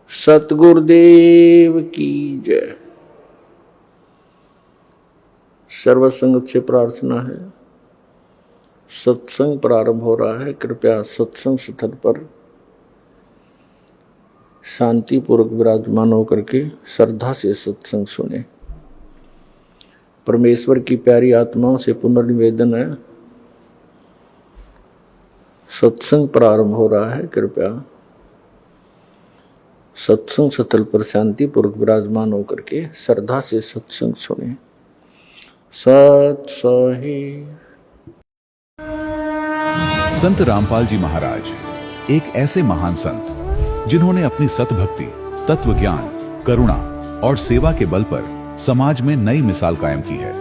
सतगुरुदेव की जय। सर्वसंगत से प्रार्थना है, सत्संग प्रारंभ हो रहा है। कृपया सत्संग स्थल पर शांतिपूर्वक विराजमान होकर के श्रद्धा से सत्संग सुने। परमेश्वर की प्यारी आत्माओं से पुनर्निवेदन है, सत्संग प्रारंभ हो रहा है। कृपया सत्संग स्थल पर शांतिपूर्वक विराजमान होकर के श्रद्धा से सत्संग सुने। सत सही। संत रामपाल जी महाराज एक ऐसे महान संत जिन्होंने अपनी सतभक्ति, तत्व ज्ञान, करुणा और सेवा के बल पर समाज में नई मिसाल कायम की है।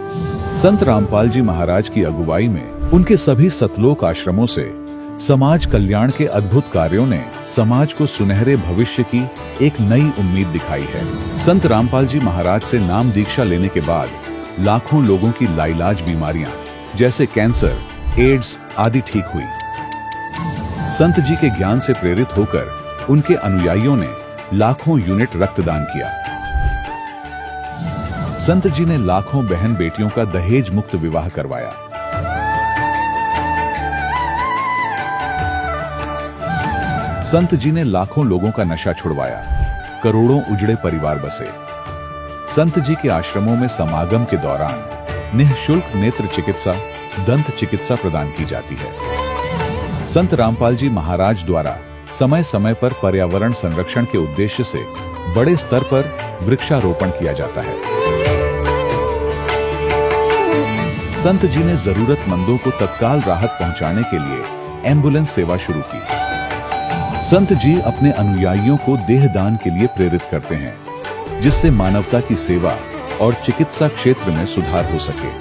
संत रामपाल जी महाराज की अगुवाई में उनके सभी सतलोक आश्रमों से समाज कल्याण के अद्भुत कार्यों ने समाज को सुनहरे भविष्य की एक नई उम्मीद दिखाई है। संत रामपाल जी महाराज से नाम दीक्षा लेने के बाद लाखों लोगों की लाइलाज बीमारियां जैसे कैंसर, एड्स आदि ठीक हुई। संत जी के ज्ञान से प्रेरित होकर उनके अनुयायियों ने लाखों यूनिट रक्तदान किया। संत जी ने लाखों बहन बेटियों का दहेज मुक्त विवाह करवाया। संत जी ने लाखों लोगों का नशा छुड़वाया, करोड़ों उजड़े परिवार बसे। संत जी के आश्रमों में समागम के दौरान निःशुल्क नेत्र चिकित्सा, दंत चिकित्सा प्रदान की जाती है। संत रामपाल जी महाराज द्वारा समय समय पर पर्यावरण संरक्षण के उद्देश्य से बड़े स्तर पर वृक्षारोपण किया जाता है। संत जी ने जरूरतमंदों को तत्काल राहत पहुंचाने के लिए एम्बुलेंस सेवा शुरू की। संत जी अपने अनुयायियों को देहदान के लिए प्रेरित करते हैं, जिससे मानवता की सेवा और चिकित्सा क्षेत्र में सुधार हो सके।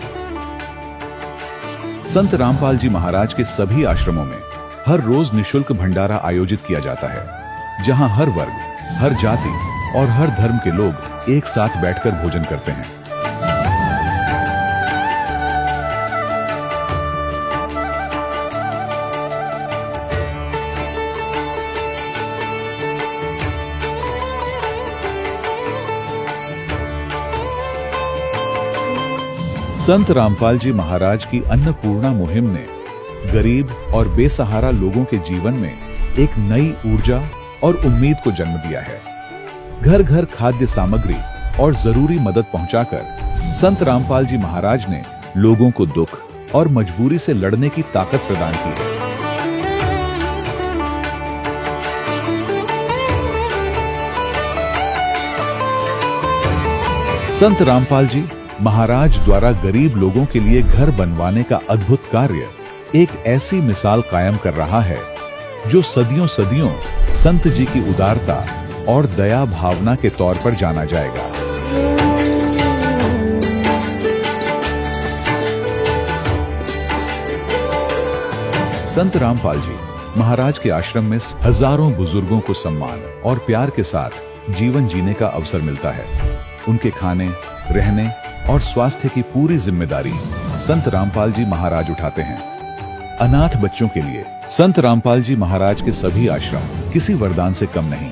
संत रामपाल जी महाराज के सभी आश्रमों में हर रोज निःशुल्क भंडारा आयोजित किया जाता है, जहां हर वर्ग, हर जाति और हर धर्म के लोग एक साथ बैठकर भोजन करते हैं। संत रामपाल जी महाराज की अन्नपूर्णा मुहिम ने गरीब और बेसहारा लोगों के जीवन में एक नई ऊर्जा और उम्मीद को जन्म दिया है। घर घर खाद्य सामग्री और जरूरी मदद पहुंचाकर संत रामपाल जी महाराज ने लोगों को दुख और मजबूरी से लड़ने की ताकत प्रदान की है। संत रामपाल जी महाराज द्वारा गरीब लोगों के लिए घर बनवाने का अद्भुत कार्य एक ऐसी मिसाल कायम कर रहा है जो सदियों सदियों संत जी की उदारता और दया भावना के तौर पर जाना जाएगा। संत रामपाल जी महाराज के आश्रम में हजारों बुजुर्गों को सम्मान और प्यार के साथ जीवन जीने का अवसर मिलता है। उनके खाने, रहने और स्वास्थ्य की पूरी जिम्मेदारी संत रामपाल जी महाराज उठाते हैं। अनाथ बच्चों के लिए संत रामपाल जी महाराज के सभी आश्रम किसी वरदान से कम नहीं।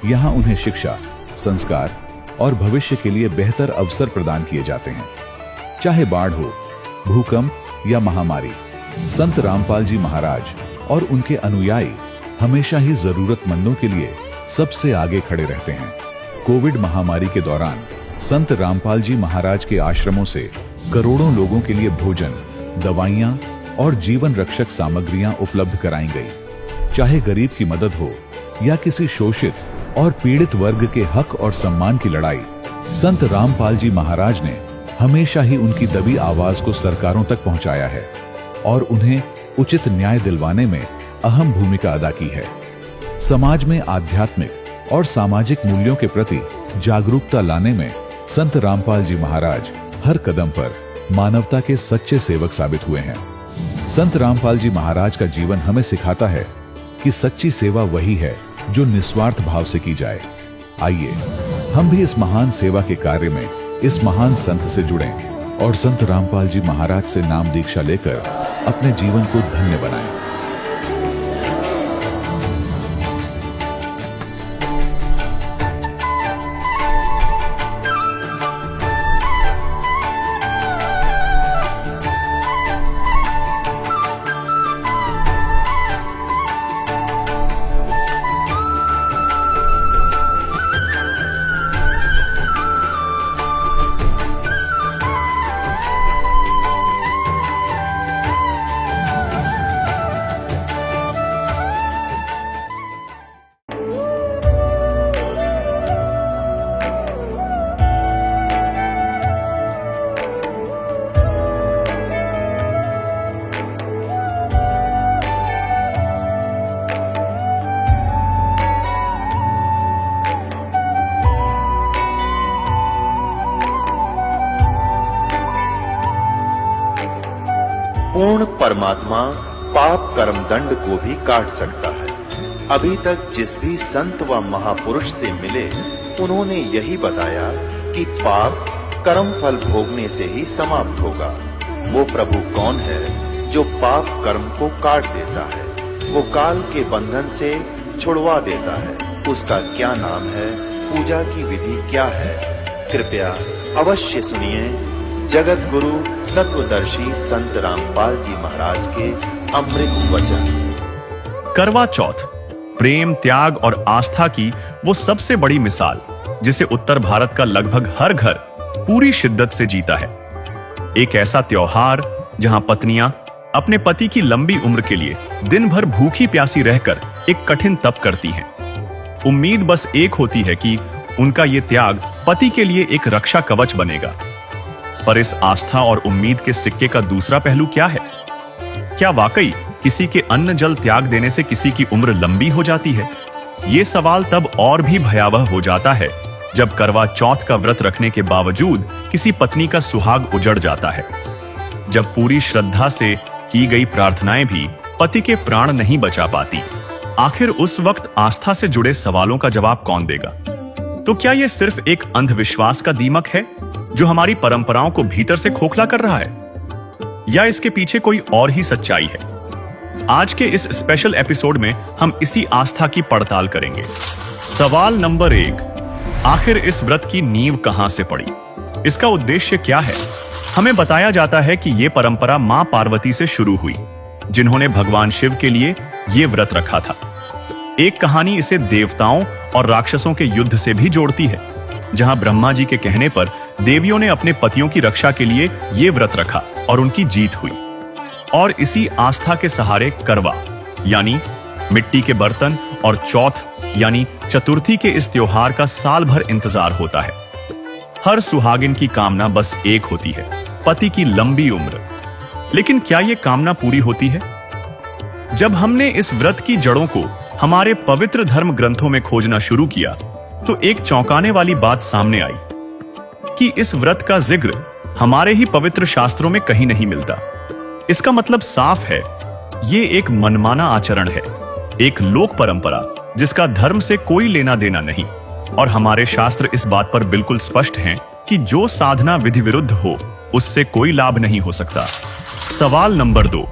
यहाँ उन्हें शिक्षा, संस्कार और भविष्य के लिए बेहतर अवसर प्रदान किए जाते हैं। चाहे बाढ़ हो, भूकंप या महामारी, संत रामपाल जी महाराज और उनके अनुयायी हमेशा ही जरूरतमंदों के लिए सबसे आगे खड़े रहते हैं। कोविड महामारी के दौरान संत रामपाल जी महाराज के आश्रमों से करोड़ों लोगों के लिए भोजन, दवाइयां और जीवन रक्षक सामग्रियां उपलब्ध कराई गई। चाहे गरीब की मदद हो या किसी शोषित और पीड़ित वर्ग के हक और सम्मान की लड़ाई, संत रामपाल जी महाराज ने हमेशा ही उनकी दबी आवाज को सरकारों तक पहुंचाया है और उन्हें उचित न्याय दिलवाने में अहम भूमिका अदा की है। समाज में आध्यात्मिक और सामाजिक मूल्यों के प्रति जागरूकता लाने में संत रामपाल जी महाराज हर कदम पर मानवता के सच्चे सेवक साबित हुए हैं। संत रामपाल जी महाराज का जीवन हमें सिखाता है कि सच्ची सेवा वही है जो निस्वार्थ भाव से की जाए। आइए हम भी इस महान सेवा के कार्य में इस महान संत से जुड़ें और संत रामपाल जी महाराज से नाम दीक्षा लेकर अपने जीवन को धन्य बनाएं। पूर्ण परमात्मा पाप कर्म दंड को भी काट सकता है। अभी तक जिस भी संत व महापुरुष से मिले, उन्होंने यही बताया कि पाप कर्म फल भोगने से ही समाप्त होगा। वो प्रभु कौन है जो पाप कर्म को काट देता है, वो काल के बंधन से छुड़वा देता है। उसका क्या नाम है, पूजा की विधि क्या है? कृपया अवश्य सुनिए जगत गुरु तत्वदर्शी संत रामपाल जी महाराज के अमृत वचन। करवा चौथ प्रेम, त्याग और आस्था की वो सबसे बड़ी मिसाल, जिसे उत्तर भारत का लगभग हर घर पूरी शिद्दत से जीता है। एक ऐसा त्योहार जहां पत्नियां अपने पति की लंबी उम्र के लिए दिन भर भूखी प्यासी रहकर एक कठिन तप करती हैं। उम्मीद बस एक होती है कि उनका ये त्याग पति के लिए एक रक्षा कवच बनेगा। पर इस आस्था और उम्मीद के सिक्के का दूसरा पहलू क्या है? क्या वाकई किसी के अन्न जल त्याग देने से किसी की उम्र लंबी हो जाती है? ये सवाल तब और भी भयावह हो जाता है जब करवा चौथ का व्रत रखने के बावजूद किसी पत्नी का सुहाग उजड़ जाता है। जब पूरी श्रद्धा से की गई प्रार्थनाएं भी पति के प्राण नहीं बचा पाती। आखिर उस वक्त आस्था से जुड़े सवालों का जवाब कौन देगा? तो क्या यह सिर्फ एक अंधविश्वास का दीमक है जो हमारी परंपराओं को भीतर से खोखला कर रहा है, या इसके पीछे कोई और ही सच्चाई है? आज के इस स्पेशल एपिसोड में हम इसी आस्था की पड़ताल करेंगे। सवाल नंबर 1, आखिर इस व्रत की नींव कहां से पड़ी? इसका उद्देश्य क्या है? हमें बताया जाता है कि यह परंपरा मां पार्वती से शुरू हुई, जिन्होंने भगवान शिव के लिए यह व्रत रखा था। एक कहानी इसे देवताओं और राक्षसों के युद्ध से भी जोड़ती है, जहां ब्रह्मा जी के कहने पर देवियों ने अपने पतियों की रक्षा के लिए यह व्रत रखा और उनकी जीत हुई। और इसी आस्था के सहारे करवा यानी मिट्टी के बर्तन और चौथ यानी चतुर्थी के इस त्योहार का साल भर इंतजार होता है। हर सुहागिन की कामना बस एक होती है, पति की लंबी उम्र। लेकिन क्या यह कामना पूरी होती है? जब हमने इस व्रत की जड़ों को हमारे पवित्र धर्म ग्रंथों में खोजना शुरू किया, तो एक चौंकाने वाली बात सामने आई कि इस व्रत का जिक्र हमारे ही पवित्र शास्त्रों में कहीं नहीं मिलता। इसका मतलब साफ है, ये एक मनमाना आचरण है, एक लोक परंपरा जिसका धर्म से कोई लेना देना नहीं। और हमारे शास्त्र इस बात पर बिल्कुल स्पष्ट हैं कि जो साधना विधि विरुद्ध हो, उससे कोई लाभ नहीं हो सकता। सवाल नंबर 2,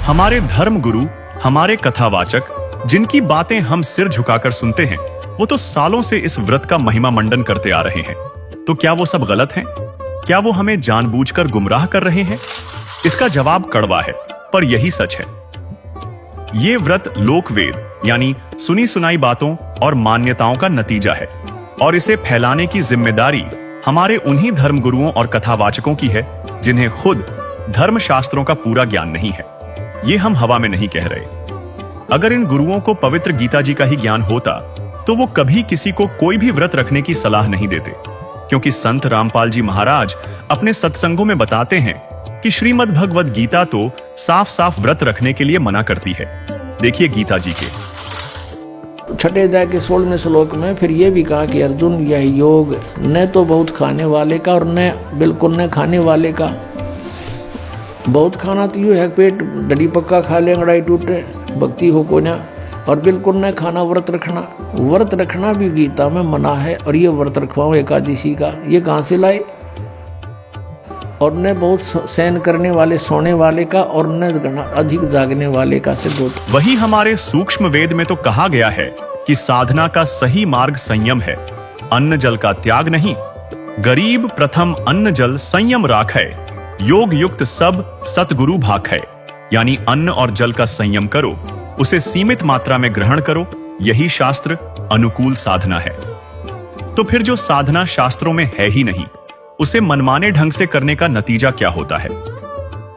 हमारे धर्म गुरु, हमारे कथावाचक, जिनकी बातें हम सिर झुकाकर सुनते हैं, वो तो सालों से इस व्रत का महिमा मंडन करते आ रहे हैं। तो क्या वो सब गलत हैं? क्या वो हमें जानबूझकर गुमराह कर रहे हैं? इसका जवाब कड़वा है, पर यही सच है। ये व्रत लोकवेद यानी सुनी सुनाई बातों और मान्यताओं का नतीजा है, और इसे फैलाने की जिम्मेदारी हमारे उन्हीं धर्मगुरुओं और कथावाचकों की है जिन्हें खुद धर्मशास्त्रों का पूरा ज्ञान नहीं है। ये हम हवा में नहीं कह रहे। अगर इन गुरुओं को पवित्र गीता जी का ही ज्ञान होता, तो वो कभी किसी को कोई भी व्रत रखने की सलाह नहीं देते, क्योंकि संत रामपाल जी महाराज अपने सत्संगों में बताते हैं कि श्रीमद् भगवद गीता तो साफ साफ व्रत रखने के लिए मना करती है। देखिए गीता जी के 6 अध्याय के 16वें श्लोक में फिर ये भी कहा कि अर्जुन, यह योग न तो बहुत खाने वाले का और न बिल्कुल न खाने वाले का। बहुत खाना तो यूँ है, पेट डली पक्का खा ले, अंगड़ाई टूटे, भक्ति हो को ना। और बिल्कुल न खाना, व्रत रखना। व्रत रखना भी गीता में मना है। और ये व्रत रखवाओ एकादशी का, ये कहाँ से लाए? और न बहुत सहन करने वाले, सोने वाले का, और न अधिक जागने वाले का सिद्ध होता। वही हमारे सूक्ष्म वेद में तो कहा गया है कि साधना का सही मार्ग संयम है, अन्न जल का त्याग नहीं। गरीब प्रथम अन्न जल संयम राखै, योग युक्त सब सतगुरु भाखै। यानी अन्न और जल का संयम करो, उसे सीमित मात्रा में ग्रहण करो, यही शास्त्र अनुकूल साधना है। तो फिर जो साधना शास्त्रों में है ही नहीं, उसे मनमाने ढंग से करने का नतीजा क्या होता है?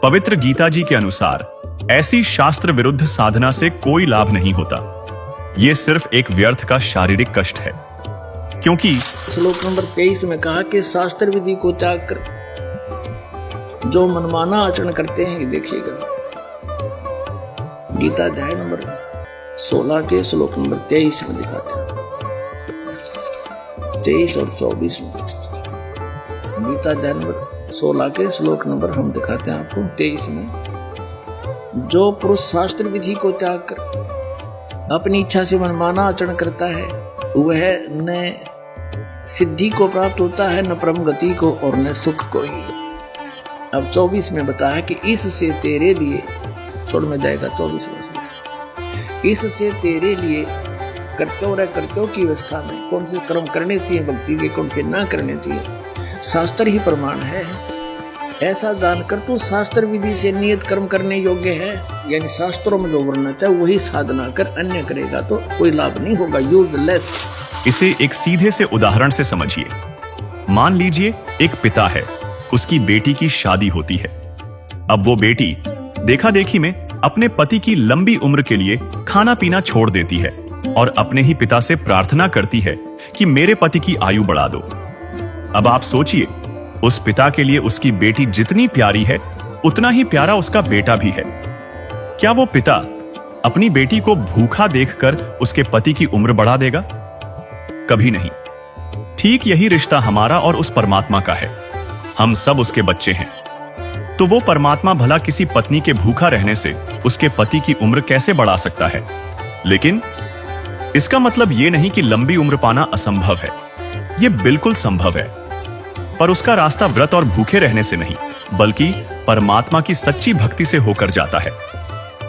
पवित्र गीता जी के अनुसार ऐसी शास्त्र विरुद्ध साधना से कोई लाभ नहीं होता। यह सिर्फ एक व्यर्थ का शारीरिक कष्ट है, क्योंकि श्लोक नंबर 23 में कहा कि शास्त्र विधि को त्याग कर जो मनमाना आचरण करते हैं, ये देखिएगा गीता अध्याय नंबर 16 के श्लोक नंबर 23 में दिखाते हैं, 23 और 24 में। गीता अध्याय नंबर 16 के श्लोक नंबर हम दिखाते हैं आपको 23 में। जो पुरुष शास्त्र विधि को त्याग कर अपनी इच्छा से मनमाना आचरण करता है वह न सिद्धि को प्राप्त होता है, न परम गति को और न सुख को ही। अब 24 में बताया कि इससे तेरे लिए, छोड़ में जाएगा 24 में, इससे तेरे लिए कर्तव्य की अवस्था में कौन से कर्म करने चाहिए भक्ति के, कौन से ना करने चाहिए, शास्त्र ही प्रमाण है। ऐसा जानकर तू शास्त्र विधि से नियत कर्म करने योग्य है, यानी शास्त्रों में जो वर्णन है वही साधना कर, अन्य करेगा तो कोई लाभ नहीं होगा, यूजलेस। इसे एक सीधे से उदाहरण से समझिए। मान लीजिए एक पिता है, उसकी बेटी की शादी होती है। अब वो बेटी देखा देखी में अपने पति की लंबी उम्र के लिए खाना पीना छोड़ देती है और अपने ही पिता से प्रार्थना करती है कि मेरे पति की आयु बढ़ा दो। अब आप सोचिए, उस पिता के लिए उसकी बेटी जितनी प्यारी है उतना ही प्यारा उसका बेटा भी है। क्या वो पिता अपनी बेटी को भूखा देखकर उसके पति की उम्र बढ़ा देगा? कभी नहीं। ठीक यही रिश्ता हमारा और उस परमात्मा का है। हम सब उसके बच्चे हैं। तो वो परमात्मा भला किसी पत्नी के भूखा रहने से उसके पति की उम्र कैसे बढ़ा सकता है? लेकिन इसका मतलब यह नहीं कि लंबी उम्र पाना असंभव है। यह बिल्कुल संभव है, पर उसका रास्ता व्रत और भूखे रहने से नहीं, बल्कि परमात्मा की सच्ची भक्ति से होकर जाता है।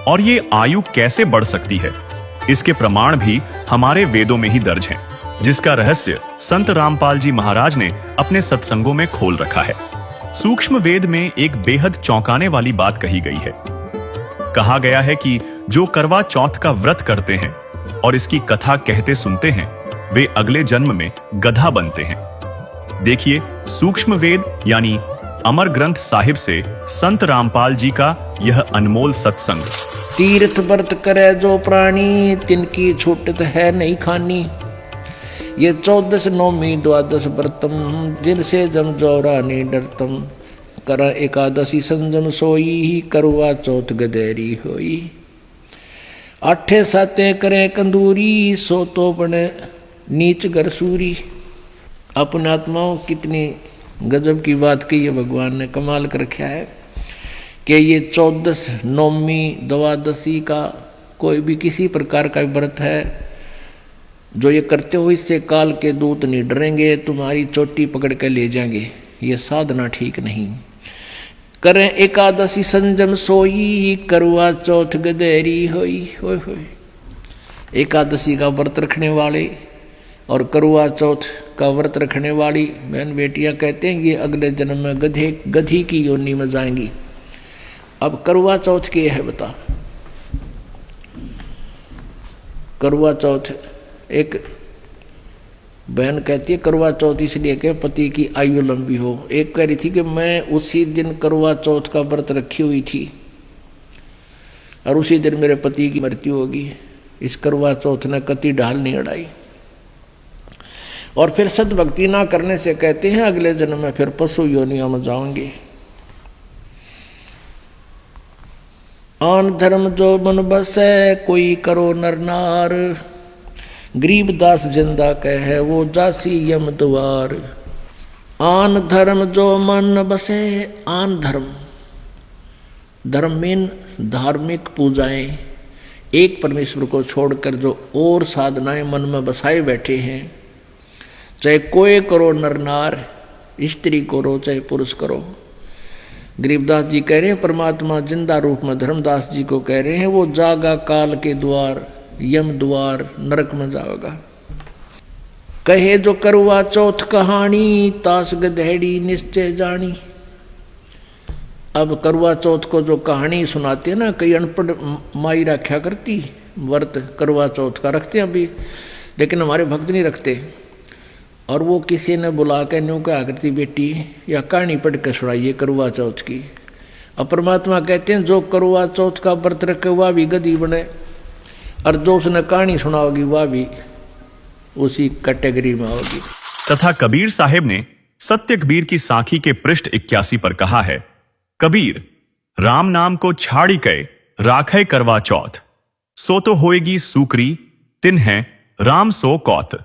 और ये आयु कैसे बढ़ सकती है, इसके प्रमाण भी हमारे वेदों में ही दर्ज हैं, जिसका रहस्य संत रामपाल जी महाराज ने अपने सत्संगों में खोल रखा है। सूक्ष्म वेद में एक बेहद चौंकाने वाली बात कही गई है। कहा गया है कि जो करवा चौथ का व्रत करते हैं और इसकी कथा कहते सुनते हैं, वे अगले जन्म में गधा बनते हैं। देखिए, सूक्ष्म वेद यानी अमर ग्रंथ साहिब से संत रामपाल जी का यह अनमोल सत्संग। तीर्थ व्रत करे जो प्राणी, तिनकी छूटत है नहीं खानी। ये 14 नौमी 12 व्रतम, जिनसे जम जोरा नहीं डरतम। कर एकादशी संजम सोई, करवा चौथ गदेरी होई। 8 साते करे कंदूरी, सो तो बने नीच गरसूरी। अपने आत्माओं कितनी गजब की बात कही है, भगवान ने कमाल कर रखा है कि ये 14 नौमी 12 का कोई भी किसी प्रकार का व्रत है जो ये करते हो, इससे काल के दूत नहीं डरेंगे, तुम्हारी चोटी पकड़ के ले जाएंगे। ये साधना ठीक नहीं। करें एकादशी संजम सोई, करवा चौथ गदेरी होई। होय होय। एकादशी का व्रत रखने वाले और करवा चौथ का व्रत रखने वाली बहन बेटियां कहते हैं ये अगले जन्म में गधी की योनि में जाएंगी। अब करवा चौथ क्या है बता। करवा चौथ, एक बहन कहती है करवा चौथ इसलिए कि पति की आयु लंबी हो। एक कह रही थी कि मैं उसी दिन करवा चौथ का व्रत रखी हुई थी और उसी दिन मेरे पति की मृत्यु होगी। इस करवा चौथ ने कति ढाल नहीं अड़ाई। और फिर सद्भक्ति ना करने से कहते हैं अगले जन्म में फिर पशु योनियों में जाओगे। आन धर्म जो मन बसे, कोई करो नर नार। गरीबदास जिंदा कहे वो जासी यम द्वार। आन धर्म जो मन बसे, आन धर्म, धर्म में धार्मिक पूजाएं, एक परमेश्वर को छोड़कर जो और साधनाएं मन में बसाए बैठे हैं, चाहे कोई करो नर नार, स्त्री करो चाहे पुरुष करो। गरीबदास जी कह रहे हैं परमात्मा जिंदा रूप में धर्मदास जी को कह रहे हैं वो जागा काल के द्वार, यम द्वार, नरक में जाओगा। कहे जो करवा चौथ कहानी, तास गधेड़ी निश्चय जानी। अब करवा चौथ को जो कहानी सुनाते हैं ना, कई अनपढ़ माई रखा करती, व्रत करवा चौथ का रखते हैं अभी, लेकिन हमारे भक्त नहीं रखते। और वो किसी ने बुला के न्यू क्या करती, बेटी या कहानी पढ़ के सुनाइए करवा चौथ की। अब परमात्मा कहते हैं जो करवा चौथ का व्रत रखे वह भी गधी बने, और जो उसने कहानी सुनाओगी वह भी उसी कैटेगरी में होगी। तथा कबीर साहिब ने सत्य कबीर की साखी के पृष्ठ 81 पर कहा है, कबीर राम नाम को छाड़ी कय राखे करवा चौथ, सो तो होएगी सूकरी, तिन है राम सो कौत।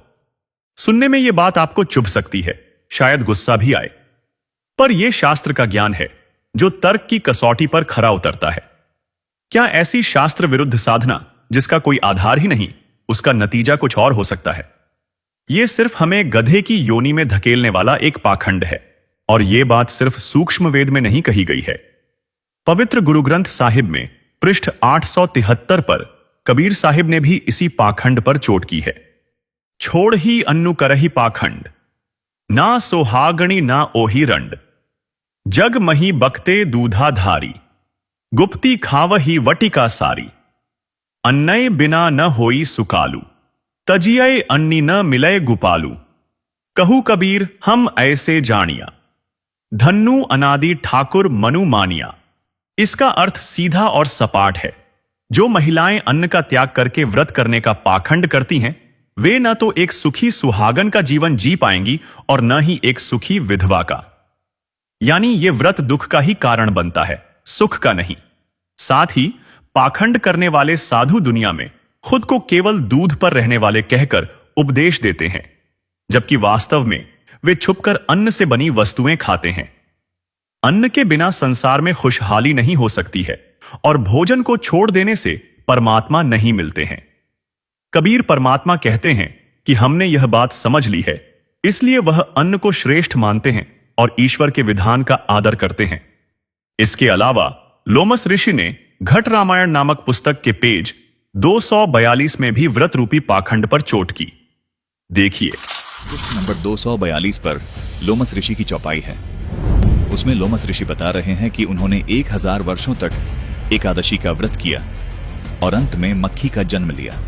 सुनने में यह बात आपको चुभ सकती है, शायद गुस्सा भी आए, पर यह शास्त्र का ज्ञान है जो तर्क की कसौटी पर खरा उतरता है। क्या ऐसी शास्त्र विरुद्ध साधना जिसका कोई आधार ही नहीं, उसका नतीजा कुछ और हो सकता है? यह सिर्फ हमें गधे की योनि में धकेलने वाला एक पाखंड है। और यह बात सिर्फ सूक्ष्म वेद में नहीं कही गई है। पवित्र गुरु ग्रंथ साहिब में पृष्ठ 873 पर कबीर साहिब ने भी इसी पाखंड पर चोट की है। छोड़ ही अन्नु करही पाखंड, ना सोहागणी ना ओही रंड, जग मही बकते दूधा धारी, गुप्ती खावही वटिका सारी, अन्नय बिना न होई सुकालू, तजिये अन्नी न मिलय गुपालू, कहू कबीर हम ऐसे जानिया, धन्नु अनादि ठाकुर मनु मानिया। इसका अर्थ सीधा और सपाट है। जो महिलाएं अन्न का त्याग करके व्रत करने का पाखंड करती हैं, वे न तो एक सुखी सुहागन का जीवन जी पाएंगी और न ही एक सुखी विधवा का। यानी ये व्रत दुख का ही कारण बनता है, सुख का नहीं। साथ ही पाखंड करने वाले साधु दुनिया में खुद को केवल दूध पर रहने वाले कहकर उपदेश देते हैं, जबकि वास्तव में वे छुपकर अन्न से बनी वस्तुएं खाते हैं। अन्न के बिना संसार में खुशहाली नहीं हो सकती है और भोजन को छोड़ देने से परमात्मा नहीं मिलते हैं। कबीर परमात्मा कहते हैं कि हमने यह बात समझ ली है, इसलिए वह अन्न को श्रेष्ठ मानते हैं और ईश्वर के विधान का आदर करते हैं। इसके अलावा लोमस ऋषि ने घट रामायण नामक पुस्तक के पेज 242 में भी व्रत रूपी पाखंड पर चोट की। देखिए, पृष्ठ नंबर 242 पर लोमस ऋषि की चौपाई है। उसमें लोमस ऋषि बता रहे हैं कि उन्होंने 1000 वर्षों तक एकादशी का व्रत किया और अंत में मक्खी का जन्म लिया।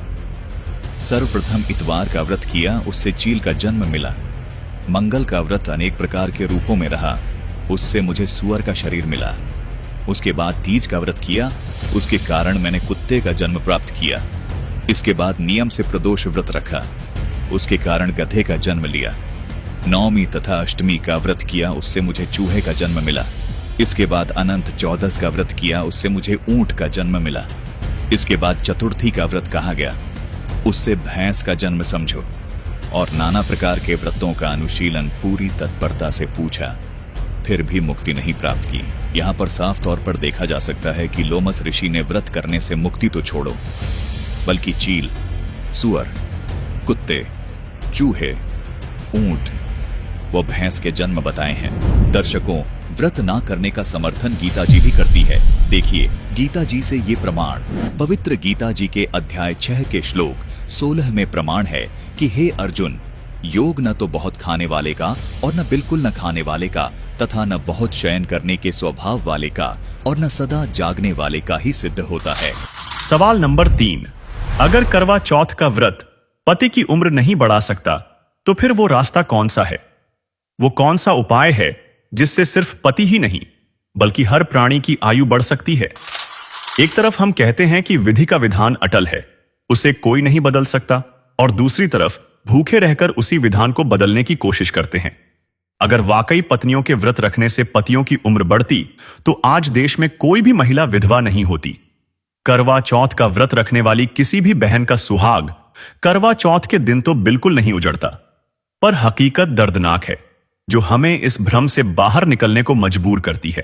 सर्वप्रथम इतवार का व्रत किया, उससे चील का जन्म मिला। मंगल का व्रत अनेक प्रकार के रूपों में रहा, उससे मुझे सुअर का शरीर मिला। उसके बाद तीज का व्रत किया, उसके कारण मैंने कुत्ते का जन्म प्राप्त किया। इसके बाद नियम से प्रदोष व्रत रखा, उसके कारण गधे का जन्म लिया। नवमी तथा अष्टमी का व्रत किया, उससे मुझे चूहे का जन्म मिला। इसके बाद अनंत चौदस का व्रत किया, उससे मुझे ऊंट का जन्म मिला। इसके बाद चतुर्थी का व्रत कहा गया, उससे भैंस का जन्म समझो। और नाना प्रकार के व्रतों का अनुशीलन पूरी तत्परता से पूछा, फिर भी मुक्ति नहीं प्राप्त की। यहाँ पर साफ तौर पर देखा जा सकता है कि लोमस ऋषि ने व्रत करने से मुक्ति तो छोड़ो, बल्कि चील, सुअर, कुत्ते, चूहे, ऊंट व भैंस के जन्म बताए हैं। दर्शकों, व्रत ना करने का समर्थन गीता जी भी करती है। देखिए, गीता जी से ये प्रमाण पवित्र गीता जी के अध्याय 6 के श्लोक 16 में प्रमाण है कि हे अर्जुन, योग न तो बहुत खाने वाले का और न बिल्कुल न खाने वाले का तथा न बहुत शयन करने के स्वभाव वाले का और न सदा जागने वाले का ही सिद्ध होता है। सवाल नंबर 3, अगर करवा चौथ का व्रत पति की उम्र नहीं बढ़ा सकता, तो फिर वो रास्ता कौन सा है? वो कौन सा उपाय है जिससे सिर्फ पति ही नहीं बल्कि हर प्राणी की आयु बढ़ सकती है? एक तरफ हम कहते हैं कि विधि का विधान अटल है, उसे कोई नहीं बदल सकता, और दूसरी तरफ भूखे रहकर उसी विधान को बदलने की कोशिश करते हैं। अगर वाकई पत्नियों के व्रत रखने से पतियों की उम्र बढ़ती, तो आज देश में कोई भी महिला विधवा नहीं होती। करवा चौथ का व्रत रखने वाली किसी भी बहन का सुहाग करवा चौथ के दिन तो बिल्कुल नहीं उजड़ता। पर हकीकत दर्दनाक है, जो हमें इस भ्रम से बाहर निकलने को मजबूर करती है।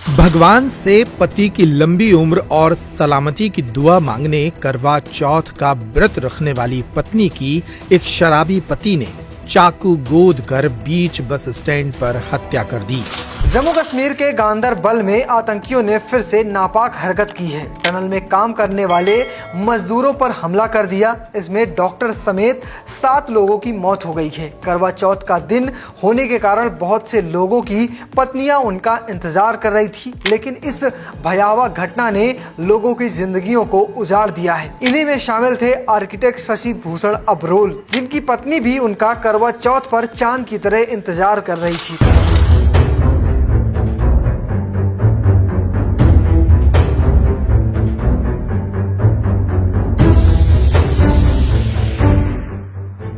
भगवान से पति की लंबी उम्र और सलामती की दुआ मांगने करवा चौथ का व्रत रखने वाली पत्नी की एक शराबी पति ने चाकू गोद कर बीच बस स्टैंड पर हत्या कर दी। जम्मू कश्मीर के गांदरबल में आतंकियों ने फिर से नापाक हरकत की है। टनल में काम करने वाले मजदूरों पर हमला कर दिया। इसमें डॉक्टर समेत 7 लोगों की मौत हो गई है। करवा चौथ का दिन होने के कारण बहुत से लोगों की पत्नियां उनका इंतजार कर रही थी, लेकिन इस भयावह घटना ने लोगों की जिंदगियों को उजाड़ दिया है। इन्हीं में शामिल थे आर्किटेक्ट शशि भूषण अब्रोल, जिनकी पत्नी भी उनका करवा चौथ पर चांद की तरह इंतजार कर रही थी।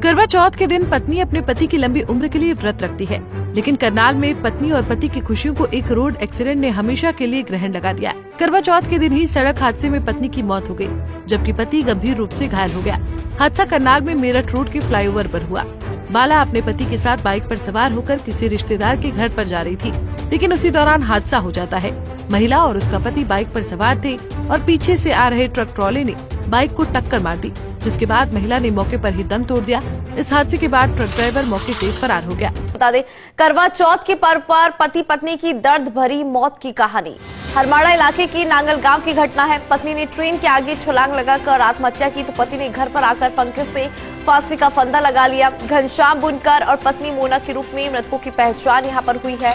करवा चौथ के दिन पत्नी अपने पति की लंबी उम्र के लिए व्रत रखती है, लेकिन करनाल में पत्नी और पति की खुशियों को एक रोड एक्सीडेंट ने हमेशा के लिए ग्रहण लगा दिया। करवा चौथ के दिन ही सड़क हादसे में पत्नी की मौत हो गई, जबकि पति गंभीर रूप से घायल हो गया। हादसा करनाल में मेरठ रोड के फ्लाईओवर पर हुआ। बाला अपने पति के साथ बाइक पर सवार होकर किसी रिश्तेदार के घर पर जा रही थी, लेकिन उसी दौरान हादसा हो जाता है। महिला और उसका पति बाइक पर सवार थे और पीछे से आ रहे ट्रक ट्रॉले ने बाइक को टक्कर मार दी, जिसके बाद महिला ने मौके पर ही दम तोड़ दिया। इस हादसे के बाद ट्रक ड्राइवर मौके से फरार हो गया। बता दें, करवा चौथ के पर्व पर पति पत्नी की दर्द भरी मौत की कहानी हरमाड़ा इलाके की नांगल गांव की घटना है। पत्नी ने ट्रेन के आगे छलांग लगाकर आत्महत्या की तो पति ने घर पर आकर पंखे से फांसी का फंदा लगा लिया। घनश्याम बुनकर और पत्नी मोना के रूप में मृतकों की पहचान यहां पर हुई है।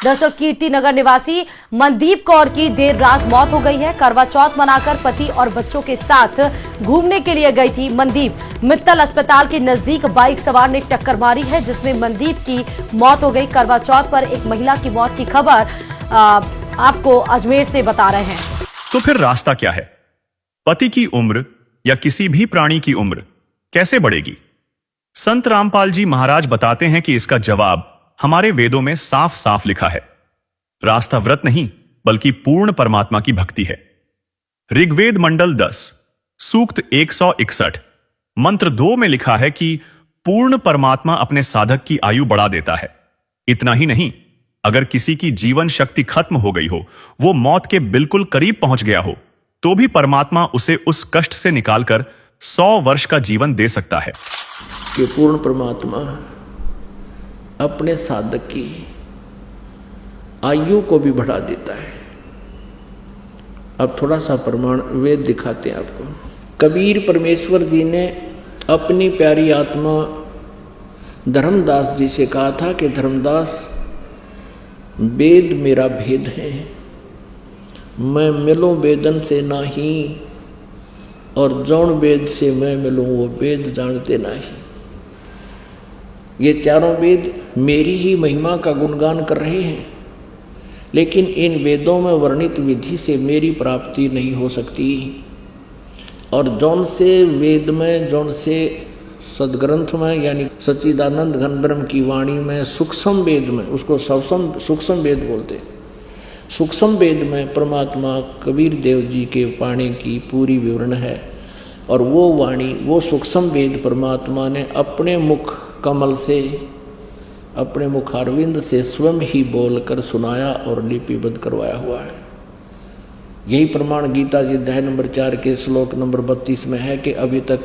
दरअसल कीर्ति नगर निवासी मनदीप कौर की देर रात मौत हो गई है। करवा चौथ मनाकर पति और बच्चों के साथ घूमने के लिए गई थी मनदीप। मित्तल अस्पताल के नजदीक बाइक सवार ने टक्कर मारी है, जिसमें मनदीप की मौत हो गई। करवा चौथ पर एक महिला की मौत की खबर आपको अजमेर से बता रहे हैं। तो फिर रास्ता क्या है? पति की उम्र या किसी भी प्राणी की उम्र कैसे बढ़ेगी? संत रामपाल जी महाराज बताते हैं कि इसका जवाब हमारे वेदों में साफ साफ लिखा है। रास्ता व्रत नहीं बल्कि पूर्ण परमात्मा की भक्ति है। ऋग्वेद मंडल 10 सूक्त 161 मंत्र 2 में लिखा है कि पूर्ण परमात्मा अपने साधक की आयु बढ़ा देता है। इतना ही नहीं, अगर किसी की जीवन शक्ति खत्म हो गई हो, वो मौत के बिल्कुल करीब पहुंच गया हो, तो भी परमात्मा उसे उस कष्ट से निकालकर 100 वर्ष का जीवन दे सकता है। कि पूर्ण परमात्मा अपने साधक की आयु को भी बढ़ा देता है। अब थोड़ा सा प्रमाण वेद दिखाते हैं आपको। कबीर परमेश्वर जी ने अपनी प्यारी आत्मा धर्मदास जी से कहा था कि धर्मदास, वेद मेरा भेद है, मैं मिलूं वेदन से नाही, और जौन वेद से मैं मिलूं वो वेद जानते नहीं। ये चारों वेद मेरी ही महिमा का गुणगान कर रहे हैं, लेकिन इन वेदों में वर्णित विधि से मेरी प्राप्ति नहीं हो सकती। और जौन से वेद में, जौन से सदग्रंथ में, यानी सच्चिदानंद घन ब्रह्म की वाणी में, सूक्ष्म वेद में, उसको सूक्ष्म वेद बोलते, सूक्ष्म वेद में परमात्मा कबीर देव जी के पाने की पूरी विवरण है। और वो वाणी, वो सूक्ष्म वेद परमात्मा ने अपने मुख कमल से, अपने मुखारविंद से स्वयं ही बोलकर सुनाया और लिपिबद्ध करवाया हुआ है। यही प्रमाण गीता जी अध्याय नंबर 4 के श्लोक नंबर 32 में है कि अभी तक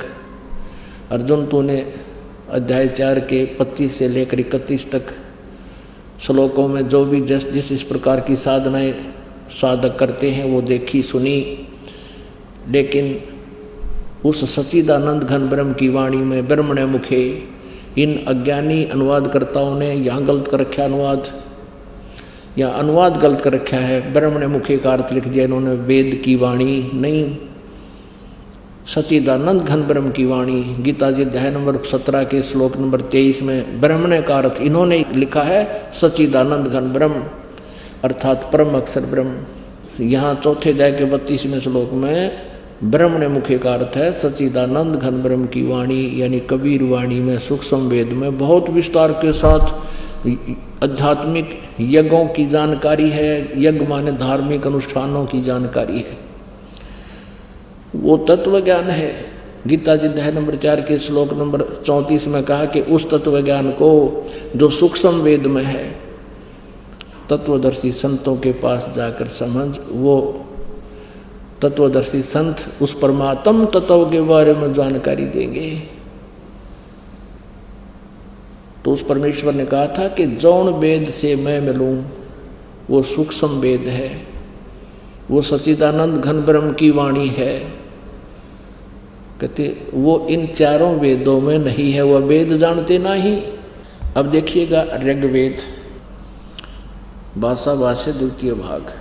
अर्जुन, तूने अध्याय 4 के 25 से लेकर 31 तक श्लोकों में जो भी जिस इस प्रकार की साधनाएं साधक करते हैं वो देखी सुनी, लेकिन उस सच्चिदानंद घन ब्रह्म की वाणी में ब्रह्मणे मुखे इन अज्ञानी अनुवादकर्ताओं ने यहाँ गलत कर रखा अनुवाद गलत कर रखा है। ब्रह्मणे मुखे का अर्थ लिख दिया इन्होंने वेद की वाणी नहीं, सच्चिदानंद घन ब्रह्म की वाणी। गीता जी अध्याय नंबर 17 के श्लोक नंबर 23 में ब्रह्मणे का अर्थ इन्होंने लिखा है सच्चिदानंद घन ब्रह्म, अर्थात परम अक्षर ब्रह्म। यहाँ चौथे अध्याय के 32वें श्लोक में ब्रह्मणे मुखे का अर्थ है सच्चिदानंद घन ब्रह्म की वाणी, यानी कबीर वाणी में, सूक्ष्म वेद में बहुत विस्तार के साथ आध्यात्मिक यज्ञों की जानकारी है। यज्ञ माने धार्मिक अनुष्ठानों की जानकारी है, वो तत्व ज्ञान है। गीता जी अध्याय नंबर 4 के श्लोक नंबर 34 में कहा कि उस तत्व ज्ञान को जो सूक्ष्म वेद में है, तत्वदर्शी संतों के पास जाकर समझ। वो तत्वदर्शी संत उस परमात्म तत्व के बारे में जानकारी देंगे। तो उस परमेश्वर ने कहा था कि जौन वेद से मैं मिलूं वो सूक्ष्म वेद है, वो सच्चिदानंद घन ब्रह्म की वाणी है। कहते वो इन चारों वेदों में नहीं है, वह वेद जानते नहीं। अब देखिएगा ऋग्वेद भाषा भाष्य द्वितीय भाग,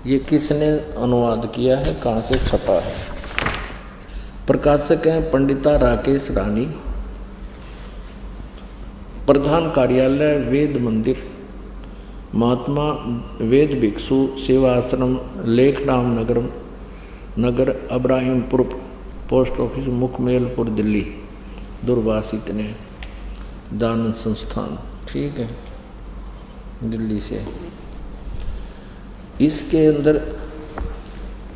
ये किसने अनुवाद किया है, कहाँ से छपा है? प्रकाशक हैं पंडिता राकेश रानी, प्रधान कार्यालय वेद मंदिर, महात्मा वेद भिक्षु सेवा आश्रम, लेखराम नगर अब्राहिमपुर, पोस्ट ऑफिस मुखमेलपुर, दिल्ली। दूरभाष इतने, दान संस्थान, ठीक है, दिल्ली से। इसके अंदर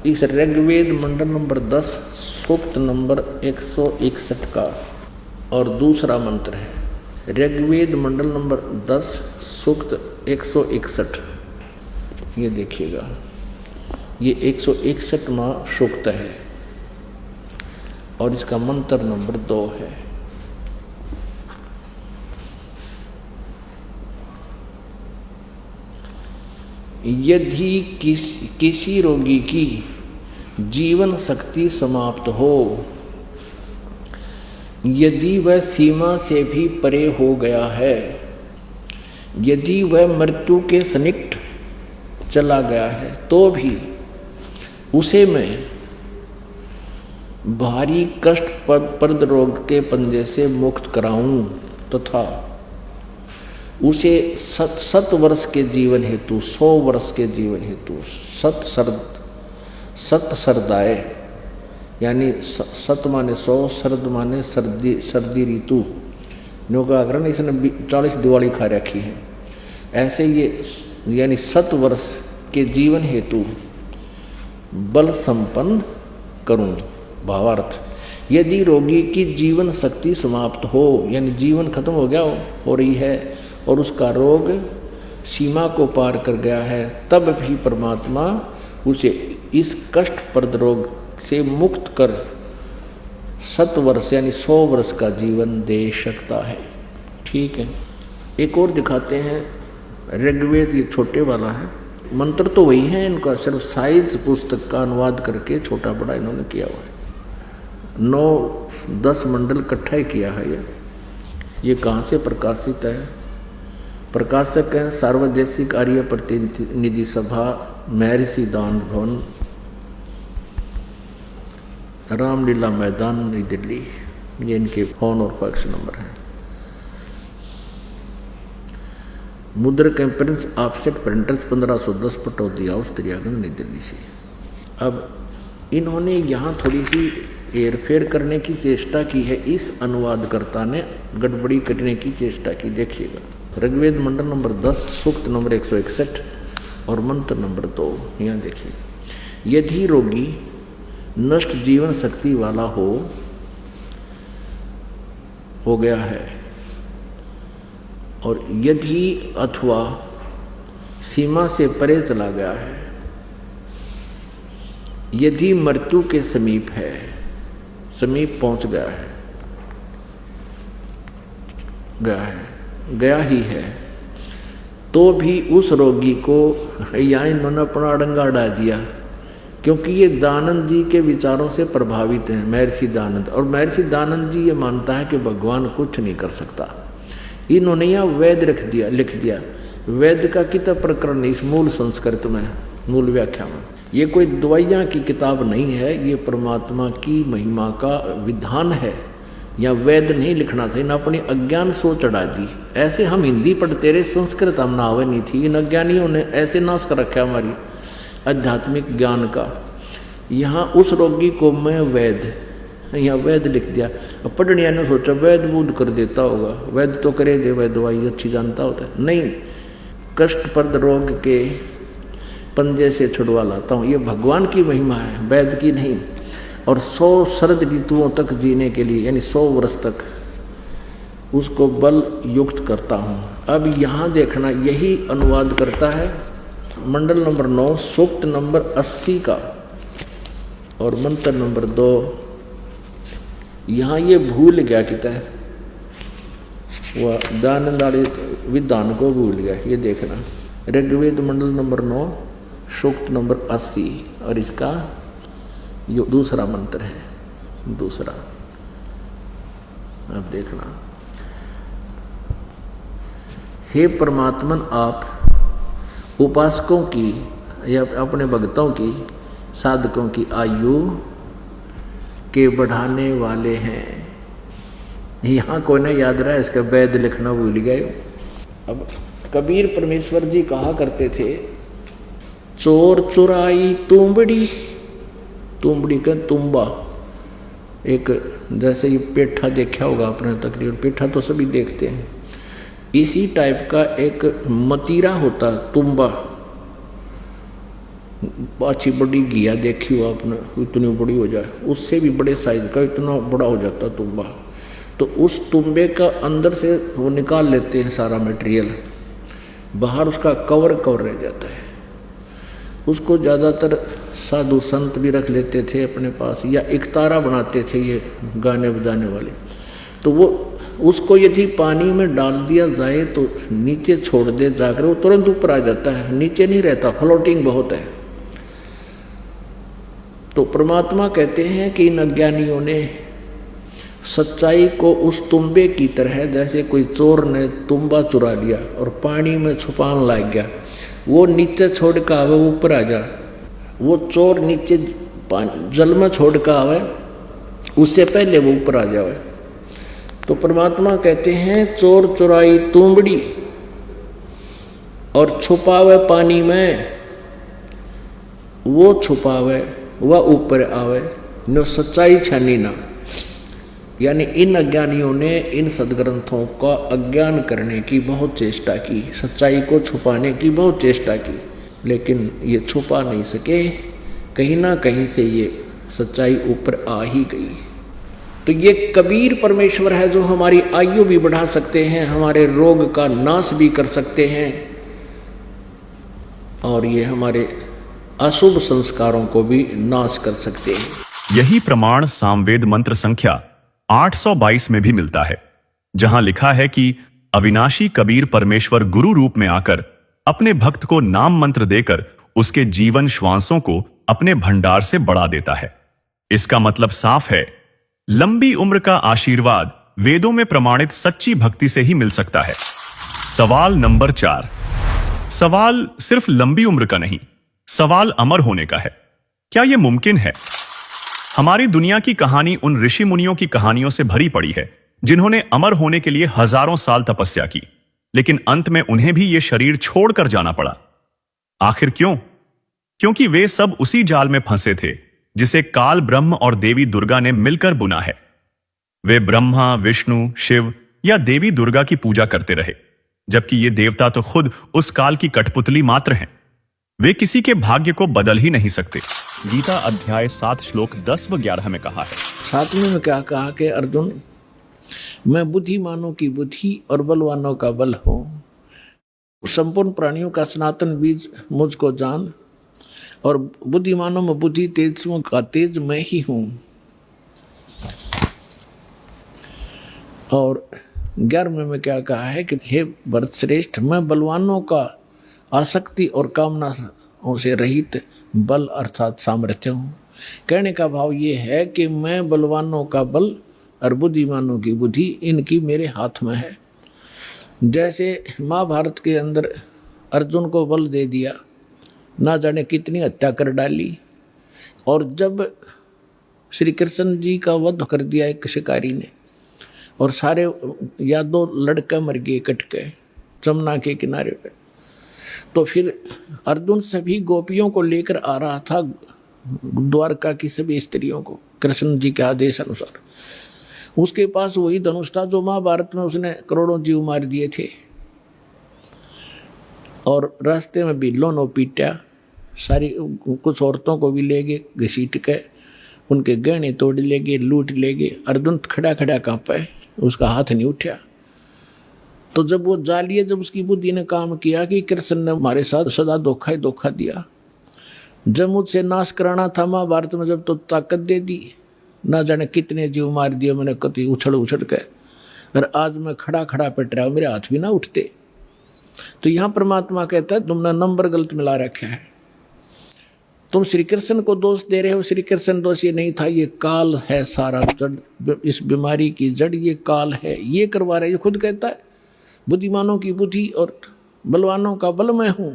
इस ऋग्वेद मंडल नंबर 10 सूक्त नंबर 161 का और दूसरा मंत्र है। ऋग्वेद मंडल नंबर 10 सूक्त 161 ये देखिएगा, ये 161वां सूक्त है और इसका मंत्र नंबर 2 है। यदि किसी रोगी की जीवन शक्ति समाप्त हो, यदि वह सीमा से भी परे हो गया है, यदि वह मृत्यु के सन्निकट चला गया है, तो भी उसे मैं भारी कष्टप्रद रोग के पंजे से मुक्त कराऊं तथा उसे 7 वर्ष के जीवन हेतु 100 वर्ष के जीवन हेतु सत सरदाए, यानी 7 माने 100, शरद माने सर्दी ऋतु, नो का आग्रह इसने 40 दिवाली खा रखी है। ऐसे ये यानी 7 वर्ष के जीवन हेतु बल संपन्न करूं। भावार्थ, यदि रोगी की जीवन शक्ति समाप्त हो, यानी जीवन खत्म हो गया हो रही है और उसका रोग सीमा को पार कर गया है, तब भी परमात्मा उसे इस कष्टप्रद रोग से मुक्त कर 7 वर्ष यानी 100 वर्ष का जीवन दे सकता है। ठीक है, एक और दिखाते हैं। ऋग्वेद ये छोटे वाला है, मंत्र तो वही है, इनका सिर्फ साइज पुस्तक का अनुवाद करके छोटा बड़ा इन्होंने किया हुआ है। 9-10 मंडल इकट्ठा ही किया है। ये कहाँ से प्रकाशित है? प्रकाशक हैं सार्वदेशिक आर्य प्रतिनिधि सभा, महर्षि दान भवन, रामलीला मैदान, नई दिल्ली। ये इनके फोन और फैक्स नंबर हैं। मुद्रक Prince offset printers 1510 Pataudi house Daryaganj, New Delhi से। अब इन्होंने यहाँ थोड़ी सी हेरफेर करने की चेष्टा की है, इस अनुवादकर्ता ने गड़बड़ी करने की चेष्टा की। देखिएगा, ऋग्वेद मंडल नंबर 10 सूक्त नंबर 161 और मंत्र नंबर 2। यहाँ देखिए, यदि रोगी नष्ट जीवन शक्ति वाला हो गया है और यदि अथवा सीमा से परे चला गया है, यदि मृत्यु के समीप पहुंच गया ही है, तो भी उस रोगी को यहाँ इन्होंने अपना अड़ंगा अड़ा दिया, क्योंकि ये दानंद जी के विचारों से प्रभावित हैं, महर्षि दानंद। और महर्षि दानंद जी ये मानता है कि भगवान कुछ नहीं कर सकता। इन्होंने यहाँ वेद लिख दिया। वेद का किताब प्रकरण इस मूल संस्कृत में, मूल व्याख्या में। ये कोई दवाइयाँ की किताब नहीं है, ये परमात्मा की महिमा का विधान है। या वेद नहीं लिखना था, इन अपनी अज्ञान सो चढ़ा दी। ऐसे हम हिंदी पढ़ते रहे, संस्कृत हम नावे नहीं थी। इन अज्ञानियों ने ऐसे नाश कर रखा हमारी आध्यात्मिक ज्ञान का। यहाँ उस रोगी को मैं यहाँ वेद लिख दिया। अब पढ़निया ने सोचा वेद बूद कर देता होगा, वेद तो करे दे, वह दवाई अच्छी जानता होता है। नहीं, कष्टप्रद रोग के पंजे से छुड़वा लाता हूँ। ये भगवान की महिमा है, वेद की नहीं। और 100 शरद ऋतुओं तक जीने के लिए, यानी 100 वर्ष तक उसको बल युक्त करता हूँ। अब यहाँ देखना, यही अनुवाद करता है मंडल नंबर 9 सूक्त नंबर 80 का और मंत्र नंबर 2। यहाँ ये भूल गया किता है, वह दानंद वाले विधान को भूल गया। ये देखना, ऋग्वेद मंडल नंबर 9 सूक्त नंबर 80 और इसका जो दूसरा मंत्र है, दूसरा। अब देखना, हे परमात्मन, आप उपासकों की या अपने भक्तों की, साधकों की आयु के बढ़ाने वाले हैं। यहाँ कोई ना याद रहा, इसका वेद लिखना भूल गए। अब कबीर परमेश्वर जी कहा करते थे, चोर चुराई तुंबड़ी, तुंबड़ी का तुम्बा, एक जैसे ये पेठा देखा होगा आपने, तकरीबन पेठा तो सभी देखते हैं। इसी टाइप का एक मतीरा होता, तुम्बा, अच्छी बड़ी घिया देखी हो आपने, इतनी बड़ी हो जाए, उससे भी बड़े साइज का इतना बड़ा हो जाता तुम्बा। तो उस तुम्बे का अंदर से वो निकाल लेते हैं सारा मटेरियल, बाहर उसका कवर रह जाता है। उसको ज़्यादातर साधु संत भी रख लेते थे अपने पास, या एक तारा बनाते थे ये गाने बजाने वाले। तो वो उसको यदि पानी में डाल दिया जाए तो नीचे छोड़ दे जाकर वो तुरंत ऊपर आ जाता है, नीचे नहीं रहता, फ्लोटिंग बहुत है। तो परमात्मा कहते हैं कि इन अज्ञानियों ने सच्चाई को उस तुम्बे की तरह, जैसे कोई चोर ने तुम्बा चुरा लिया और पानी में छुपान लग गया, वो नीचे छोड़ कर आवे वो ऊपर आ जा। वो चोर नीचे जल में छोड़ कर आवे उससे पहले वो ऊपर आ जावे। तो परमात्मा कहते हैं चोर चुराई तुंबड़ी और छुपावे पानी में, वो छुपावे वह ऊपर आवे, न सच्चाई छानी ना। यानी इन अज्ञानियों ने इन सदग्रंथों का अज्ञान करने की बहुत चेष्टा की, सच्चाई को छुपाने की बहुत चेष्टा की, लेकिन ये छुपा नहीं सके। कहीं ना कहीं से ये सच्चाई ऊपर आ ही गई। तो ये कबीर परमेश्वर है जो हमारी आयु भी बढ़ा सकते हैं, हमारे रोग का नाश भी कर सकते हैं, और ये हमारे अशुभ संस्कारों को भी नाश कर सकते हैं। यही प्रमाण सामवेद मंत्र संख्या 822 में भी मिलता है, जहां लिखा है कि अविनाशी कबीर परमेश्वर गुरु रूप में आकर अपने भक्त को नाम मंत्र देकर उसके जीवन श्वासों को अपने भंडार से बढ़ा देता है। इसका मतलब साफ है, लंबी उम्र का आशीर्वाद वेदों में प्रमाणित सच्ची भक्ति से ही मिल सकता है। सवाल नंबर 4। सवाल सिर्फ लंबी उम्र का नहीं, सवाल अमर होने का है। क्या यह मुमकिन है? हमारी दुनिया की कहानी उन ऋषि मुनियों की कहानियों से भरी पड़ी है जिन्होंने अमर होने के लिए हजारों साल तपस्या की, लेकिन अंत में उन्हें भी यह शरीर छोड़कर जाना पड़ा। आखिर क्यों? क्योंकि वे सब उसी जाल में फंसे थे जिसे काल ब्रह्म और देवी दुर्गा ने मिलकर बुना है। वे ब्रह्मा, विष्णु, शिव या देवी दुर्गा की पूजा करते रहे, जबकि ये देवता तो खुद उस काल की कठपुतली मात्र हैं। वे किसी के भाग्य को बदल ही नहीं सकते। गीता अध्याय 7 श्लोक 10 व 11 में कहा है। 7वें में क्या कहा कि अर्जुन, मैं बुद्धिमानों की बुद्धि और बलवानों का बल हूं, संपूर्ण प्राणियों का सनातन बीज मुझको जान, और बुद्धिमानों में बुद्धि, तेजों का तेज मैं ही हूं। और 11वें में क्या कहा है कि हे भरत श्रेष्ठ, मैं बलवानों का आसक्ति और कामना से रहित बल अर्थात सामर्थ्य हूँ। कहने का भाव ये है कि मैं बलवानों का बल और बुद्धिमानों की बुद्धि इनकी मेरे हाथ में है। जैसे महाभारत के अंदर अर्जुन को बल दे दिया, ना जाने कितनी हत्या कर डाली, और जब श्री कृष्ण जी का वध कर दिया एक शिकारी ने, और सारे यादव लड़के मर गए कट के जमुना के किनारे पे, तो फिर अर्जुन सभी गोपियों को लेकर आ रहा था द्वारका की सभी स्त्रियों को कृष्ण जी के आदेश अनुसार। उसके पास वही धनुष था जो महाभारत में उसने करोड़ों जीव मार दिए थे, और रास्ते में भी लोनो पीटा, सारी कुछ औरतों को भी ले गए घसीट के, उनके गहने तोड़ ले गए, लूट ले गए। अर्जुन खड़ा खड़ा कांपा, उसका हाथ नहीं उठा। तो जब वो जा लिए, जब उसकी बुद्धि ने काम किया कि कृष्ण ने हमारे साथ सदा धोखा ही धोखा दिया, जब मुझसे नाश कराना था महाभारत में, जब तो ताकत दे दी, ना जाने कितने जीव मार दिए मैंने कति उछल उछल के, और आज मैं खड़ा खड़ा पिट रहा हूँ, मेरे हाथ भी ना उठते। तो यहाँ परमात्मा कहता है तुमने नंबर गलत मिला रखा है, तुम श्री कृष्ण को दोष दे रहे हो। श्री कृष्ण दोष ये नहीं था, ये काल है, सारा जड़, इस बीमारी की जड़ ये काल है, ये करवा रहे। ये खुद कहता है बुद्धिमानों की बुद्धि और बलवानों का बल मैं हूं।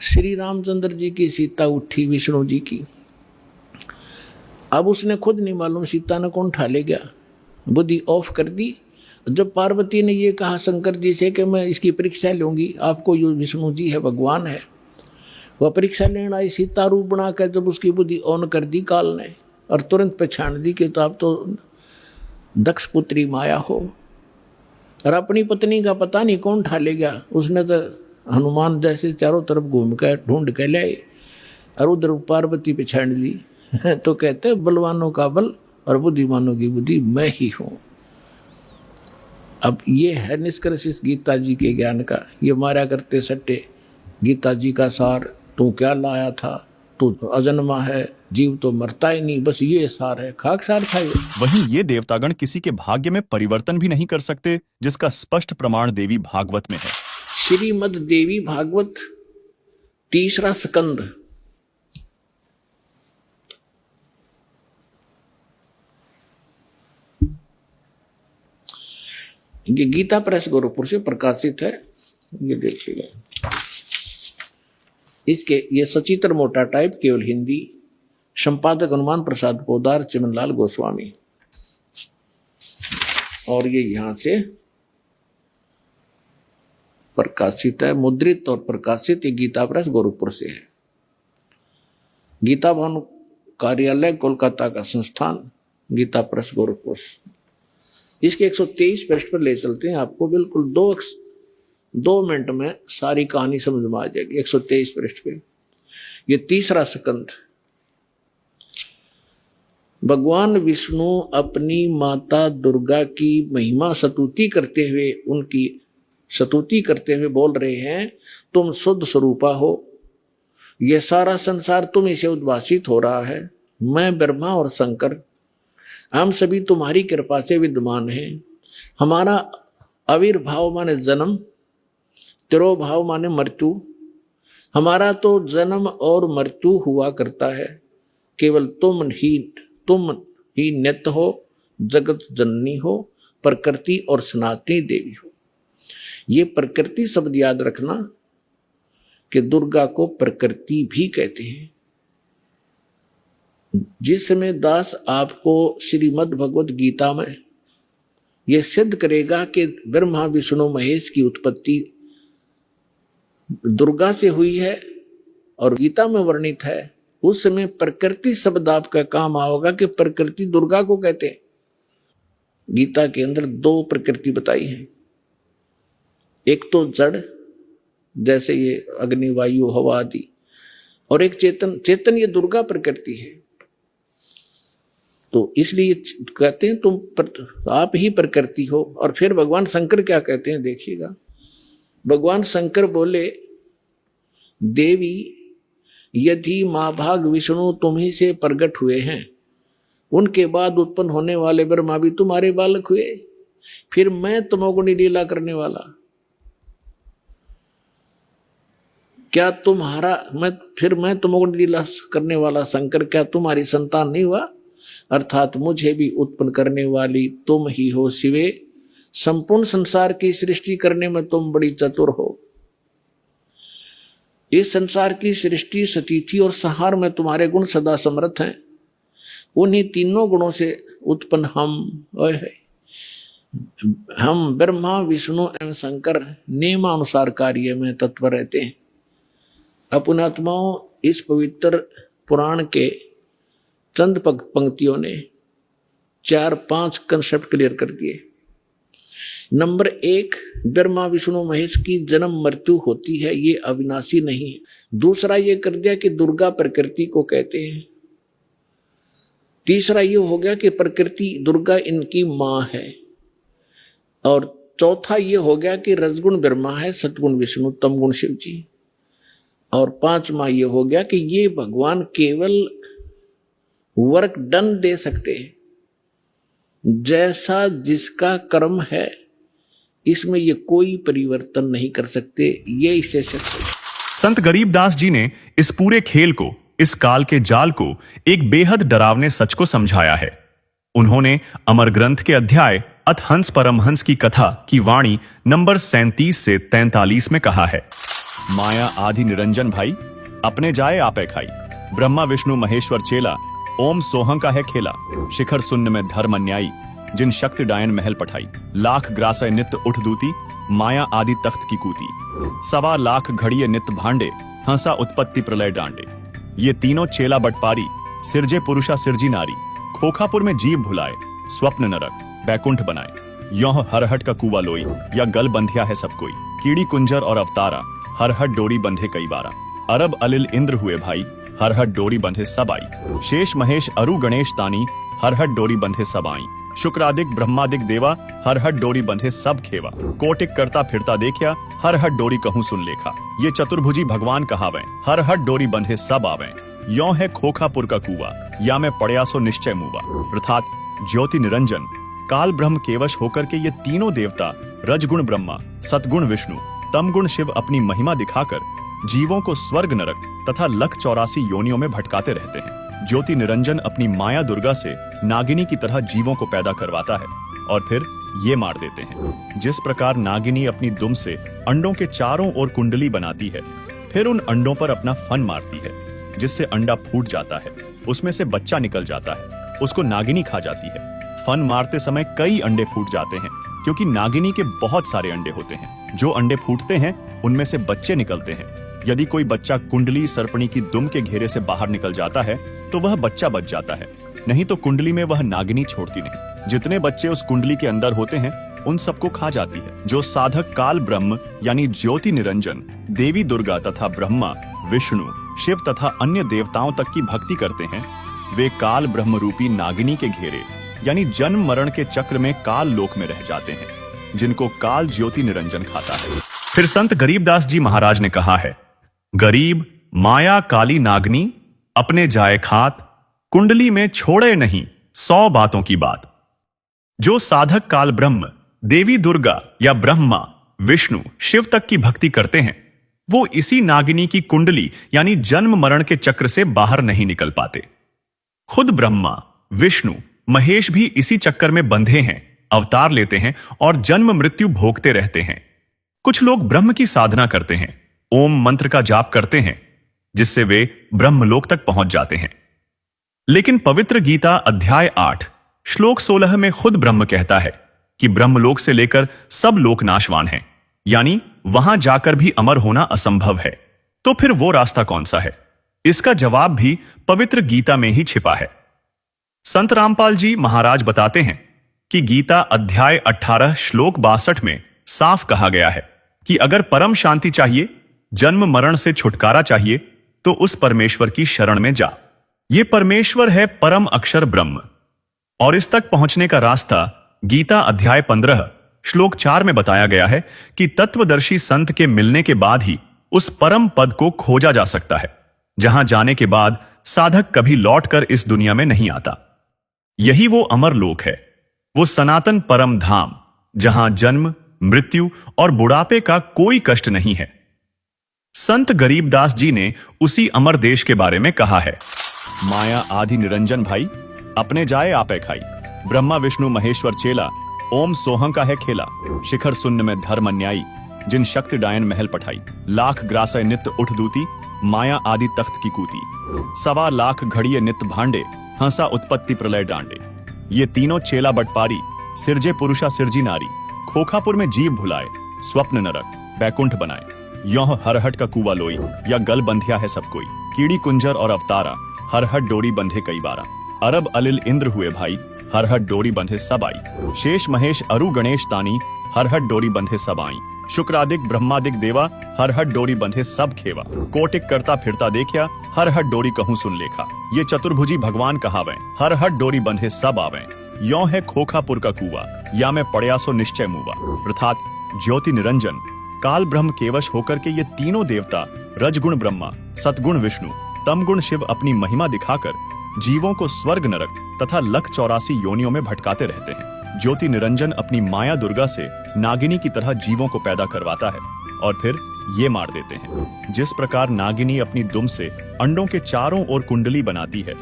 श्री रामचंद्र जी की सीता उठी विष्णु जी की, अब उसने खुद नहीं मालूम सीता ने कौन उठा ले गया, बुद्धि ऑफ कर दी। जब पार्वती ने ये कहा शंकर जी से कि मैं इसकी परीक्षा लूंगी, आपको यो विष्णु जी है, भगवान है, वह परीक्षा लेने आई, सीता रूप बना कर जब उसकी बुद्धि ऑन कर दी काल ने, और तुरंत पहचान दी कि तो आप तो दक्ष पुत्री माया हो, और अपनी पत्नी का पता नहीं कौन उठा ले गया। उसने तो हनुमान जैसे चारों तरफ घूम कर ढूंढ के लाए, और उधर पार्वती पहचान ली। तो कहते बलवानों का बल और बुद्धिमानों की बुद्धि मैं ही हूँ। अब ये है निष्कर्ष इस गीता जी के ज्ञान का। ये मारा करते सट्टे गीता जी का सार तू क्या लाया था, तू अजन्मा है, जीव तो मरता ही नहीं, बस ये सार है, खाक सार था ये। वहीं ये देवतागण किसी के भाग्य में परिवर्तन भी नहीं कर सकते, जिसका स्पष्ट प्रमाण देवी भागवत में है। श्रीमद् देवी भागवत 3रा स्कंद, ये गीता प्रेस गोरखपुर से प्रकाशित है। ये देखिएगा, इसके ये सचित्र मोटा टाइप, केवल हिंदी, संपादक हनुमान प्रसाद पोदार, चिमनलाल गोस्वामी, और ये यहां से प्रकाशित है, मुद्रित और प्रकाशित। ये गीता प्रेस गोरखपुर से है। गीता भवन कार्यालय कोलकाता का संस्थान, गीता प्रेस गोरखपुर। इसके 123 पृष्ठ पर ले चलते हैं आपको, बिल्कुल 2 मिनट में सारी कहानी समझ में आ जाएगी। 123 पृष्ठ पे ये 3रा स्कंद। भगवान विष्णु अपनी माता दुर्गा की महिमा स्तुति करते हुए, उनकी स्तुति करते हुए बोल रहे हैं, तुम शुद्ध स्वरूपा हो, यह सारा संसार तुम इसे उद्भासित हो रहा है। मैं ब्रह्मा और शंकर, हम सभी तुम्हारी कृपा से विद्यमान हैं। हमारा आविर्भाव माने जन्म, तिरोभाव माने मृत्यु। हमारा तो जन्म और मृत्यु हुआ करता है, केवल तुम ही नित्य हो, जगत जननी हो, प्रकृति और सनातनी देवी हो। ये प्रकृति शब्द याद रखना कि दुर्गा को प्रकृति भी कहते हैं। जिस समय दास आपको श्रीमद् भगवत गीता में यह सिद्ध करेगा कि ब्रह्मा विष्णु महेश की उत्पत्ति दुर्गा से हुई है और गीता में वर्णित है, उस समय प्रकृति शब्द आपका काम आओगा कि प्रकृति दुर्गा को कहते हैं। गीता के अंदर 2 प्रकृति बताई है, एक तो जड़ जैसे ये अग्नि वायु हवा आदि, और एक चेतन ये दुर्गा प्रकृति है। तो इसलिए कहते हैं तुम आप ही प्रकृति हो। और फिर भगवान शंकर क्या कहते हैं देखिएगा, भगवान शंकर बोले, देवी यदि महाभाग विष्णु तुम ही से प्रकट हुए हैं, उनके बाद उत्पन्न होने वाले ब्रह्मा भी तुम्हारे बालक हुए, फिर मैं तमोगुणी लीला करने वाला, क्या मैं तमोगुणी लीला करने वाला शंकर क्या तुम्हारी संतान नहीं हुआ? अर्थात मुझे भी उत्पन्न करने वाली तुम ही हो शिवे, संपूर्ण संसार की सृष्टि करने में तुम बड़ी चतुर हो। इस संसार की सृष्टि, स्थिति और संहार में तुम्हारे गुण सदा समर्थ हैं। उन्हीं तीनों गुणों से उत्पन्न हम ब्रह्मा विष्णु एवं शंकर नियमानुसार कार्य में तत्पर रहते हैं। अपनात्माओं, इस पवित्र पुराण के चंद पंक्तियों ने 4-5 कंसेप्ट क्लियर कर दिए। नंबर 1, ब्रह्मा विष्णु महेश की जन्म मृत्यु होती है, ये अविनाशी नहीं है। दूसरा ये कर दिया कि दुर्गा प्रकृति को कहते हैं। तीसरा ये हो गया कि प्रकृति दुर्गा इनकी मां है। और चौथा ये हो गया कि रजगुण ब्रह्मा है, सतगुण विष्णु, तमगुण शिव जी। और 5वां ये हो गया कि ये भगवान केवल वर्क डन दे सकते हैं, जैसा जिसका कर्म है, इसमें ये कोई परिवर्तन नहीं कर सकते, ये इसे सकते। संत गरीबदास जी ने इस पूरे खेल को, इस काल के जाल को एक बेहद डरावने सच को समझाया है। उन्होंने अमर ग्रंथ के अध्याय अथ हंस परमहंस की कथा की वाणी नंबर 37 से 43 में कहा है, माया आदि निरंजन भाई, अपने जाए आपे खाई, ब्रह्मा विष्णु महेश्वर चेला, ओम सोहं का है खेला, शिखर शून्य में धर्म अन्यायी, जिन शक्ति डायन महल पठाई, लाख ग्रासय नित्य उठ दूती, माया आदि तख्त की कूती, 1.25 लाख घड़िये नित्य भांडे, हंसा उत्पत्ति प्रलय डांडे। ये तीनों चेला बटपारी, सिरजे पुरुषा सिरजी नारी, खोखापुर में जीव भुलाए, स्वप्न नरक बैकुंठ बनाए, यों हरहट का कुआ लोई, या गल बंधिया है सब कोई, कीड़ी कुंजर और अवतारा, हरहट डोरी बंधे कई बारा, अरब अलिल इंद्र हुए भाई, हरहट डोरी बंधे सब आई, शेष महेश अरु गणेश तानी, हरहट डोरी बंधे सब आई, शुक्रादिक ब्रह्मादिक देवा हर हट डोरी बंधे सब खेवा। कोटिक करता फिरता देखिया हर हट डोरी कहूं सुन लेखा। ये चतुर्भुजी भगवान कहावें हर हट डोरी बंधे सब आवें। यों है खोखापुर का कुआ या मैं पड़या सो निश्चय मुआ। अर्थात ज्योति निरंजन काल ब्रह्म केवश होकर के ये तीनों देवता रजगुण ब्रह्मा, सतगुण विष्णु, तमगुण शिव अपनी महिमा दिखाकर जीवों को स्वर्ग नरक तथा लख 84 योनियों में भटकाते रहते हैं। ज्योति निरंजन अपनी माया दुर्गा से नागिनी की तरह जीवों को पैदा करवाता है और फिर ये मार देते हैं। जिस प्रकार नागिनी अपनी दुम से अंडों के चारों ओर कुंडली बनाती है, फिर उन अंडों पर अपना फन मारती है, जिससे अंडा फूट जाता है, उसमें से बच्चा निकल जाता है, उसको नागिनी खा जाती है। फन मारते समय कई अंडे फूट जाते हैं क्योंकि नागिनी के बहुत सारे अंडे होते हैं। जो अंडे फूटते हैं उनमें से बच्चे निकलते हैं। यदि कोई बच्चा कुंडली सर्पणी की दुम के घेरे से बाहर निकल जाता है तो वह बच्चा बच जाता है, नहीं तो कुंडली में वह नागिनी छोड़ती नहीं। जितने बच्चे उस कुंडली के अंदर होते हैं उन सबको खा जाती है। जो साधक काल ब्रह्म यानी ज्योति निरंजन देवी दुर्गा तथा ब्रह्मा, विष्णु, शिव तथा अन्य देवताओं तक की भक्ति करते हैं, वे काल ब्रह्म रूपी नागिनी के घेरे यानी जन्म मरण के चक्र में काल लोक में रह जाते हैं, जिनको काल ज्योति निरंजन खाता है। फिर संत गरीबदास जी महाराज ने कहा है, गरीब माया काली नागनी अपने जाए खात, कुंडली में छोड़े नहीं 100 बातों की बात। जो साधक काल ब्रह्म देवी दुर्गा या ब्रह्मा, विष्णु, शिव तक की भक्ति करते हैं, वो इसी नागिनी की कुंडली यानी जन्म मरण के चक्र से बाहर नहीं निकल पाते। खुद ब्रह्मा, विष्णु, महेश भी इसी चक्कर में बंधे हैं, अवतार लेते हैं और जन्म मृत्यु भोगते रहते हैं। कुछ लोग ब्रह्म की साधना करते हैं, ओम मंत्र का जाप करते हैं, जिससे वे ब्रह्मलोक तक पहुंच जाते हैं। लेकिन पवित्र गीता अध्याय 8 श्लोक 16 में खुद ब्रह्म कहता है कि ब्रह्मलोक से लेकर सब लोक नाशवान हैं, यानी वहां जाकर भी अमर होना असंभव है। तो फिर वो रास्ता कौन सा है? इसका जवाब भी पवित्र गीता में ही छिपा है। संत रामपाल जी महाराज बताते हैं कि गीता अध्याय 18 श्लोक 62 में साफ कहा गया है कि अगर परम शांति चाहिए, जन्म मरण से छुटकारा चाहिए, तो उस परमेश्वर की शरण में जा। ये परमेश्वर है परम अक्षर ब्रह्म। और इस तक पहुंचने का रास्ता गीता अध्याय 15 श्लोक 4 में बताया गया है कि तत्वदर्शी संत के मिलने के बाद ही उस परम पद को खोजा जा सकता है, जहां जाने के बाद साधक कभी लौटकर इस दुनिया में नहीं आता। यही वो अमर लोक है, वो सनातन परम धाम, जहां जन्म, मृत्यु और बुढ़ापे का कोई कष्ट नहीं है। संत गरीबदास जी ने उसी अमर देश के बारे में कहा है, माया आदि निरंजन भाई, अपने जाए आपे खाई। ब्रह्मा विष्णु महेश्वर चेला, ओम सोहं का है खेला। शिखर शून्य में धर्म अन्यायी, जिन शक्ति डायन महल पठाई। लाख ग्रासय नित्य उठ दूती, माया आदि तख्त की कूती। 1.25 लाख घड़िए नित्य भांडे, हंसा उत्पत्ति प्रलय डांडे। ये तीनों चेला बटपारी, सिरजे पुरुषा सिरजी नारी। खोखापुर में जीव भुलाए, स्वप्न नरक बैकुंठ बनाए। यों हरहट का कुआ लोई, या गल बंधिया है सब कोई। कीड़ी कुंजर और अवतारा, हरहट डोरी बंधे कई बारा। अरब अलिल इंद्र हुए भाई, हरहट डोरी बंधे सब आई। शेष महेश अरु गणेश तानी, हरहट डोरी बंधे सब आई। शुक्रादिक ब्रह्मादिक देवा, हरहट डोरी बंधे सब खेवा। कोटिक करता फिरता देखिया, हरहट डोरी कहूं सुन लेखा। ये चतुर्भुजी भगवान कहावें, हरहट डोरी बंधे सब आवें। यों है खोखापुर का कुआ या मैं पड़या सो निश्चय मुआ। अर्थात ज्योति निरंजन काल ब्रह्म केवश होकर के ये तीनों देवता रजगुण ब्रह्मा, सतगुण विष्णु, तमगुण शिव अपनी महिमा दिखाकर जीवों को स्वर्ग नरक तथा लख 84 योनियों में भटकाते रहते हैं। ज्योति निरंजन अपनी माया दुर्गा से नागिनी की तरह जीवों को पैदा करवाता है और फिर ये मार देते हैं। जिस प्रकार नागिनी अपनी दुम से अंडों के चारों ओर कुंडली बनाती है,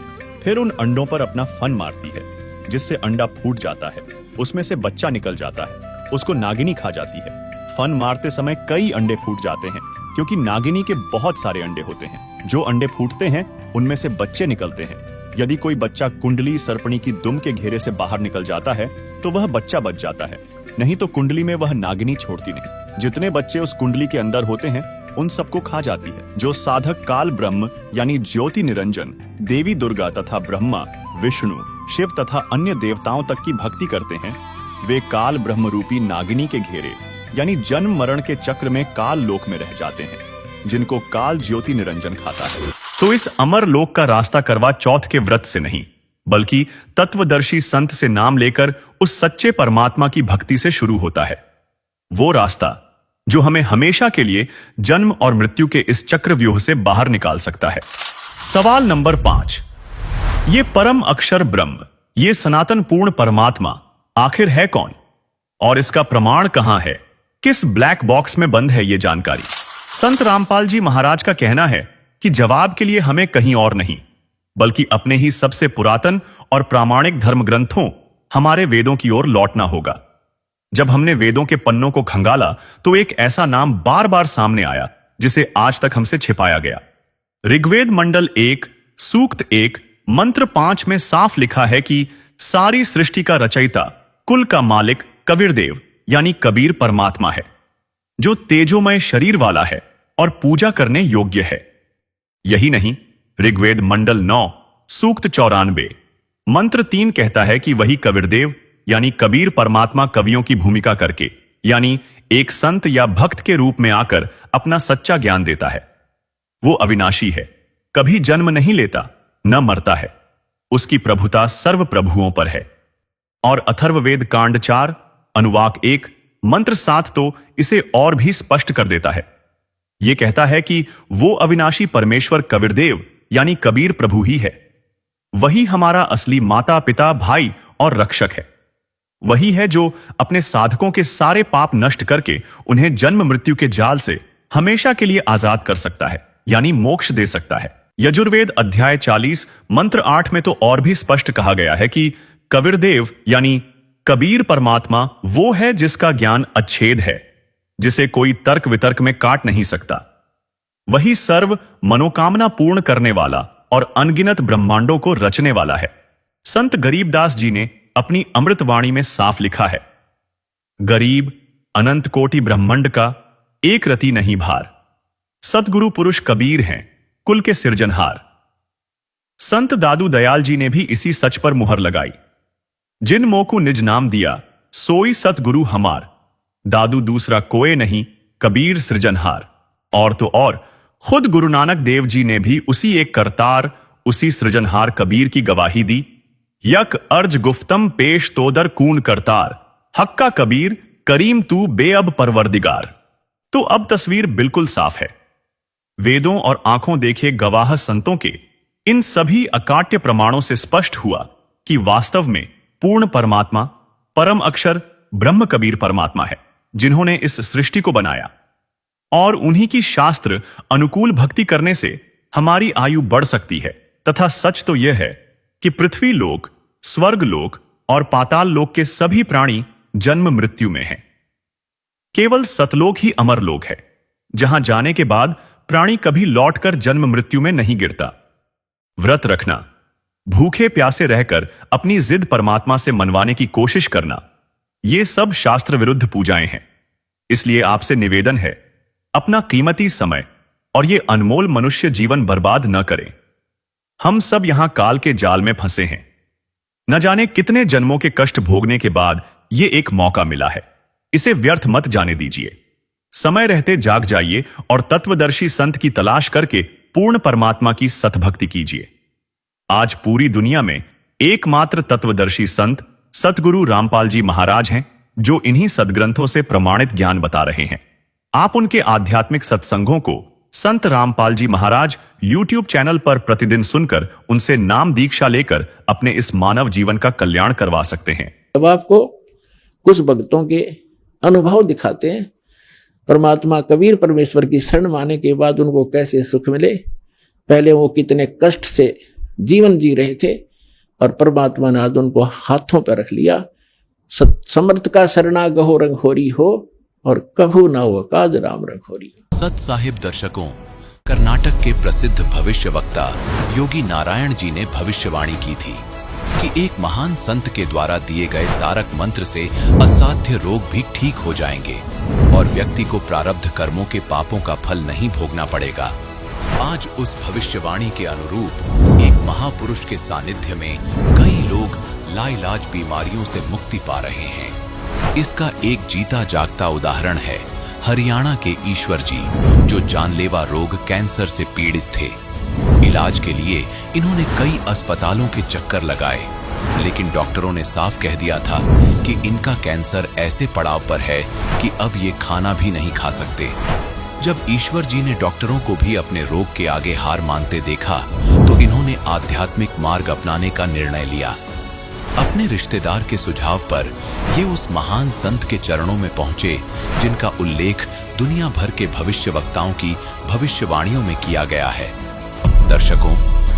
फिर उन अंडों पर अपना फन मारती है, जिससे अंडा फूट जाता है, उसमें से बच्चा निकल जाता है, उसको नागिनी खा जाती है। फन मारते समय कई अंडे फूट जाते हैं क्योंकि नागिनी के बहुत सारे अंडे होते हैं। जो अंडे फूटते हैं उनमें से बच्चे निकलते हैं। यदि कोई बच्चा कुंडली सर्पणी की दुम के घेरे से बाहर निकल जाता है तो वह बच्चा बच जाता है, नहीं तो कुंडली में वह नागिनी छोड़ती नहीं। जितने बच्चे उस कुंडली के अंदर होते हैं उन सबको खा जाती है। जो साधक काल ब्रह्म यानी ज्योति निरंजन देवी दुर्गा तथा ब्रह्मा, विष्णु, शिव तथा अन्य देवताओं तक की भक्ति करते हैं, वे काल ब्रह्म रूपी नागिनी के घेरे यानी जन्म मरण के चक्र में काल लोक में रह जाते हैं, जिनको काल ज्योति निरंजन खाता है। तो इस अमर लोक का रास्ता करवा चौथ के व्रत से नहीं, बल्कि तत्वदर्शी संत से नाम लेकर उस सच्चे परमात्मा की भक्ति से शुरू होता है। वो रास्ता जो हमें हमेशा के लिए जन्म और मृत्यु के इस चक्रव्यूह से बाहर निकाल सकता है। सवाल नंबर 5, ये परम अक्षर ब्रह्म, ये सनातन पूर्ण परमात्मा आखिर है कौन और इसका प्रमाण कहां है? किस ब्लैक बॉक्स में बंद है ये जानकारी? संत रामपाल जी महाराज का कहना है कि जवाब के लिए हमें कहीं और नहीं बल्कि अपने ही सबसे पुरातन और प्रामाणिक धर्म ग्रंथों हमारे वेदों की ओर लौटना होगा। जब हमने वेदों के पन्नों को खंगाला तो एक ऐसा नाम बार बार सामने आया जिसे आज तक हमसे छिपाया गया। ऋग्वेद मंडल 1 सूक्त 1 मंत्र 5 में साफ लिखा है कि सारी सृष्टि का रचयिता, कुल का मालिक कबीरदेव यानी कबीर परमात्मा है, जो तेजोमय शरीर वाला है और पूजा करने योग्य है। यही नहीं, ऋग्वेद मंडल 9 सूक्त 94 मंत्र 3 कहता है कि वही कबीरदेव यानी कबीर परमात्मा कवियों की भूमिका करके यानी एक संत या भक्त के रूप में आकर अपना सच्चा ज्ञान देता है। वो अविनाशी है, कभी जन्म नहीं लेता, न मरता है। उसकी प्रभुता सर्व प्रभुओं पर है। और अथर्ववेद कांड 4 अनुवाक 1 मंत्र 7 तो इसे और भी स्पष्ट कर देता है। यह कहता है कि वो अविनाशी परमेश्वर कबीरदेव यानी कबीर प्रभु ही है। वही हमारा असली माता पिता भाई और रक्षक है। वही है जो अपने साधकों के सारे पाप नष्ट करके उन्हें जन्म मृत्यु के जाल से हमेशा के लिए आजाद कर सकता है यानी मोक्ष दे सकता है। यजुर्वेद अध्याय 40 मंत्र 8 में तो और भी स्पष्ट कहा गया है कि कबीरदेव यानी कबीर परमात्मा वो है जिसका ज्ञान अच्छेद है, जिसे कोई तर्क वितर्क में काट नहीं सकता। वही सर्व मनोकामना पूर्ण करने वाला और अनगिनत ब्रह्मांडों को रचने वाला है। संत गरीबदास जी ने अपनी अमृतवाणी में साफ लिखा है, गरीब अनंत कोटि ब्रह्मांड का एक रति नहीं भार, सतगुरु पुरुष कबीर हैं कुल के सिरजनहार। संत दादू दयाल जी ने भी इसी सच पर मुहर लगाई, जिन मोकु निज नाम दिया सोई सतगुरु हमार, दादू दूसरा कोई नहीं कबीर सृजनहार। और तो और खुद गुरु नानक देव जी ने भी उसी एक करतार, उसी सृजनहार कबीर की गवाही दी, यक अर्ज गुफ्तम पेश तोदर कून करतार, हक्का कबीर करीम तू बेअब परवरदिगार। तो अब तस्वीर बिल्कुल साफ है। वेदों और आंखों देखे गवाह संतों के इन सभी अकाट्य प्रमाणों से स्पष्ट हुआ कि वास्तव में पूर्ण परमात्मा परम अक्षर ब्रह्म कबीर परमात्मा है, जिन्होंने इस सृष्टि को बनाया। और उन्हीं की शास्त्र अनुकूल भक्ति करने से हमारी आयु बढ़ सकती है। तथा सच तो यह है कि पृथ्वी लोक, स्वर्ग लोक और पाताल लोक के सभी प्राणी जन्म मृत्यु में हैं। केवल सतलोक ही अमर लोक है, जहां जाने के बाद प्राणी कभी लौटकर जन्म मृत्यु में नहीं गिरता। व्रत रखना, भूखे प्यासे रहकर अपनी जिद परमात्मा से मनवाने की कोशिश करना, ये सब शास्त्र विरुद्ध पूजाएं हैं। इसलिए आपसे निवेदन है, अपना कीमती समय और ये अनमोल मनुष्य जीवन बर्बाद न करें। हम सब यहां काल के जाल में फंसे हैं। न जाने कितने जन्मों के कष्ट भोगने के बाद ये एक मौका मिला है, इसे व्यर्थ मत जाने दीजिए। समय रहते जाग जाइए और तत्वदर्शी संत की तलाश करके पूर्ण परमात्मा की सतभक्ति कीजिए। आज पूरी दुनिया में एकमात्र तत्वदर्शी संत सतगुरु रामपाल जी महाराज हैं, जो इन्हीं सदग्रंथों से प्रमाणित ज्ञान बता रहे हैं। आप उनके आध्यात्मिक सत्संगों को संत रामपाल जी महाराज YouTube चैनल पर प्रतिदिन सुनकर उनसे नाम दीक्षा लेकर अपने इस मानव जीवन का कल्याण करवा सकते हैं। अब आपको कुछ भक्तों के अनुभव दिखाते हैं, परमात्मा कबीर परमेश्वर की शरण माने के बाद उनको कैसे सुख मिले। पहले वो कितने कष्ट से जीवन जी रहे थे और परमात्मा ने आज उनको हाथों पर रख लिया। समर्थ का शरणा गहो रंग होरी हो और कभू ना हो काज राम रंग होरी। सत साहिब दर्शकों, कर्नाटक के प्रसिद्ध भविष्य वक्ता योगी नारायण जी ने भविष्यवाणी की थी कि एक महान संत के द्वारा दिए गए तारक मंत्र से असाध्य रोग भी ठीक हो जाएंगे और व्यक्ति को प्रारब्ध कर्मों के पापों का फल नहीं भोगना पड़ेगा। आज उस भविष्यवाणी के अनुरूप एक महापुरुष के सानिध्य में कई लोग लाइलाज बीमारियों से मुक्ति पा रहे हैं। इसका एक जीता जागता उदाहरण है हरियाणा के ईश्वर जी, जो जानलेवा रोग कैंसर से पीड़ित थे। इलाज के लिए इन्होंने कई अस्पतालों के चक्कर लगाए, लेकिन डॉक्टरों ने साफ कह दिया था कि इनका कैंसर ऐसे पड़ाव पर है कि अब ये खाना भी नहीं खा सकते। जब ईश्वर जी ने डॉक्टरों को भी अपने रोग के आगे हार मानते देखा तो इन्होंने आध्यात्मिक मार्ग अपनाने का निर्णय लिया। अपने रिश्तेदार के सुझाव पर ये उस महान संत के चरणों में पहुंचे जिनका उल्लेख दुनिया भर के भविष्यवक्ताओं की भविष्यवाणियों में किया गया है। दर्शकों,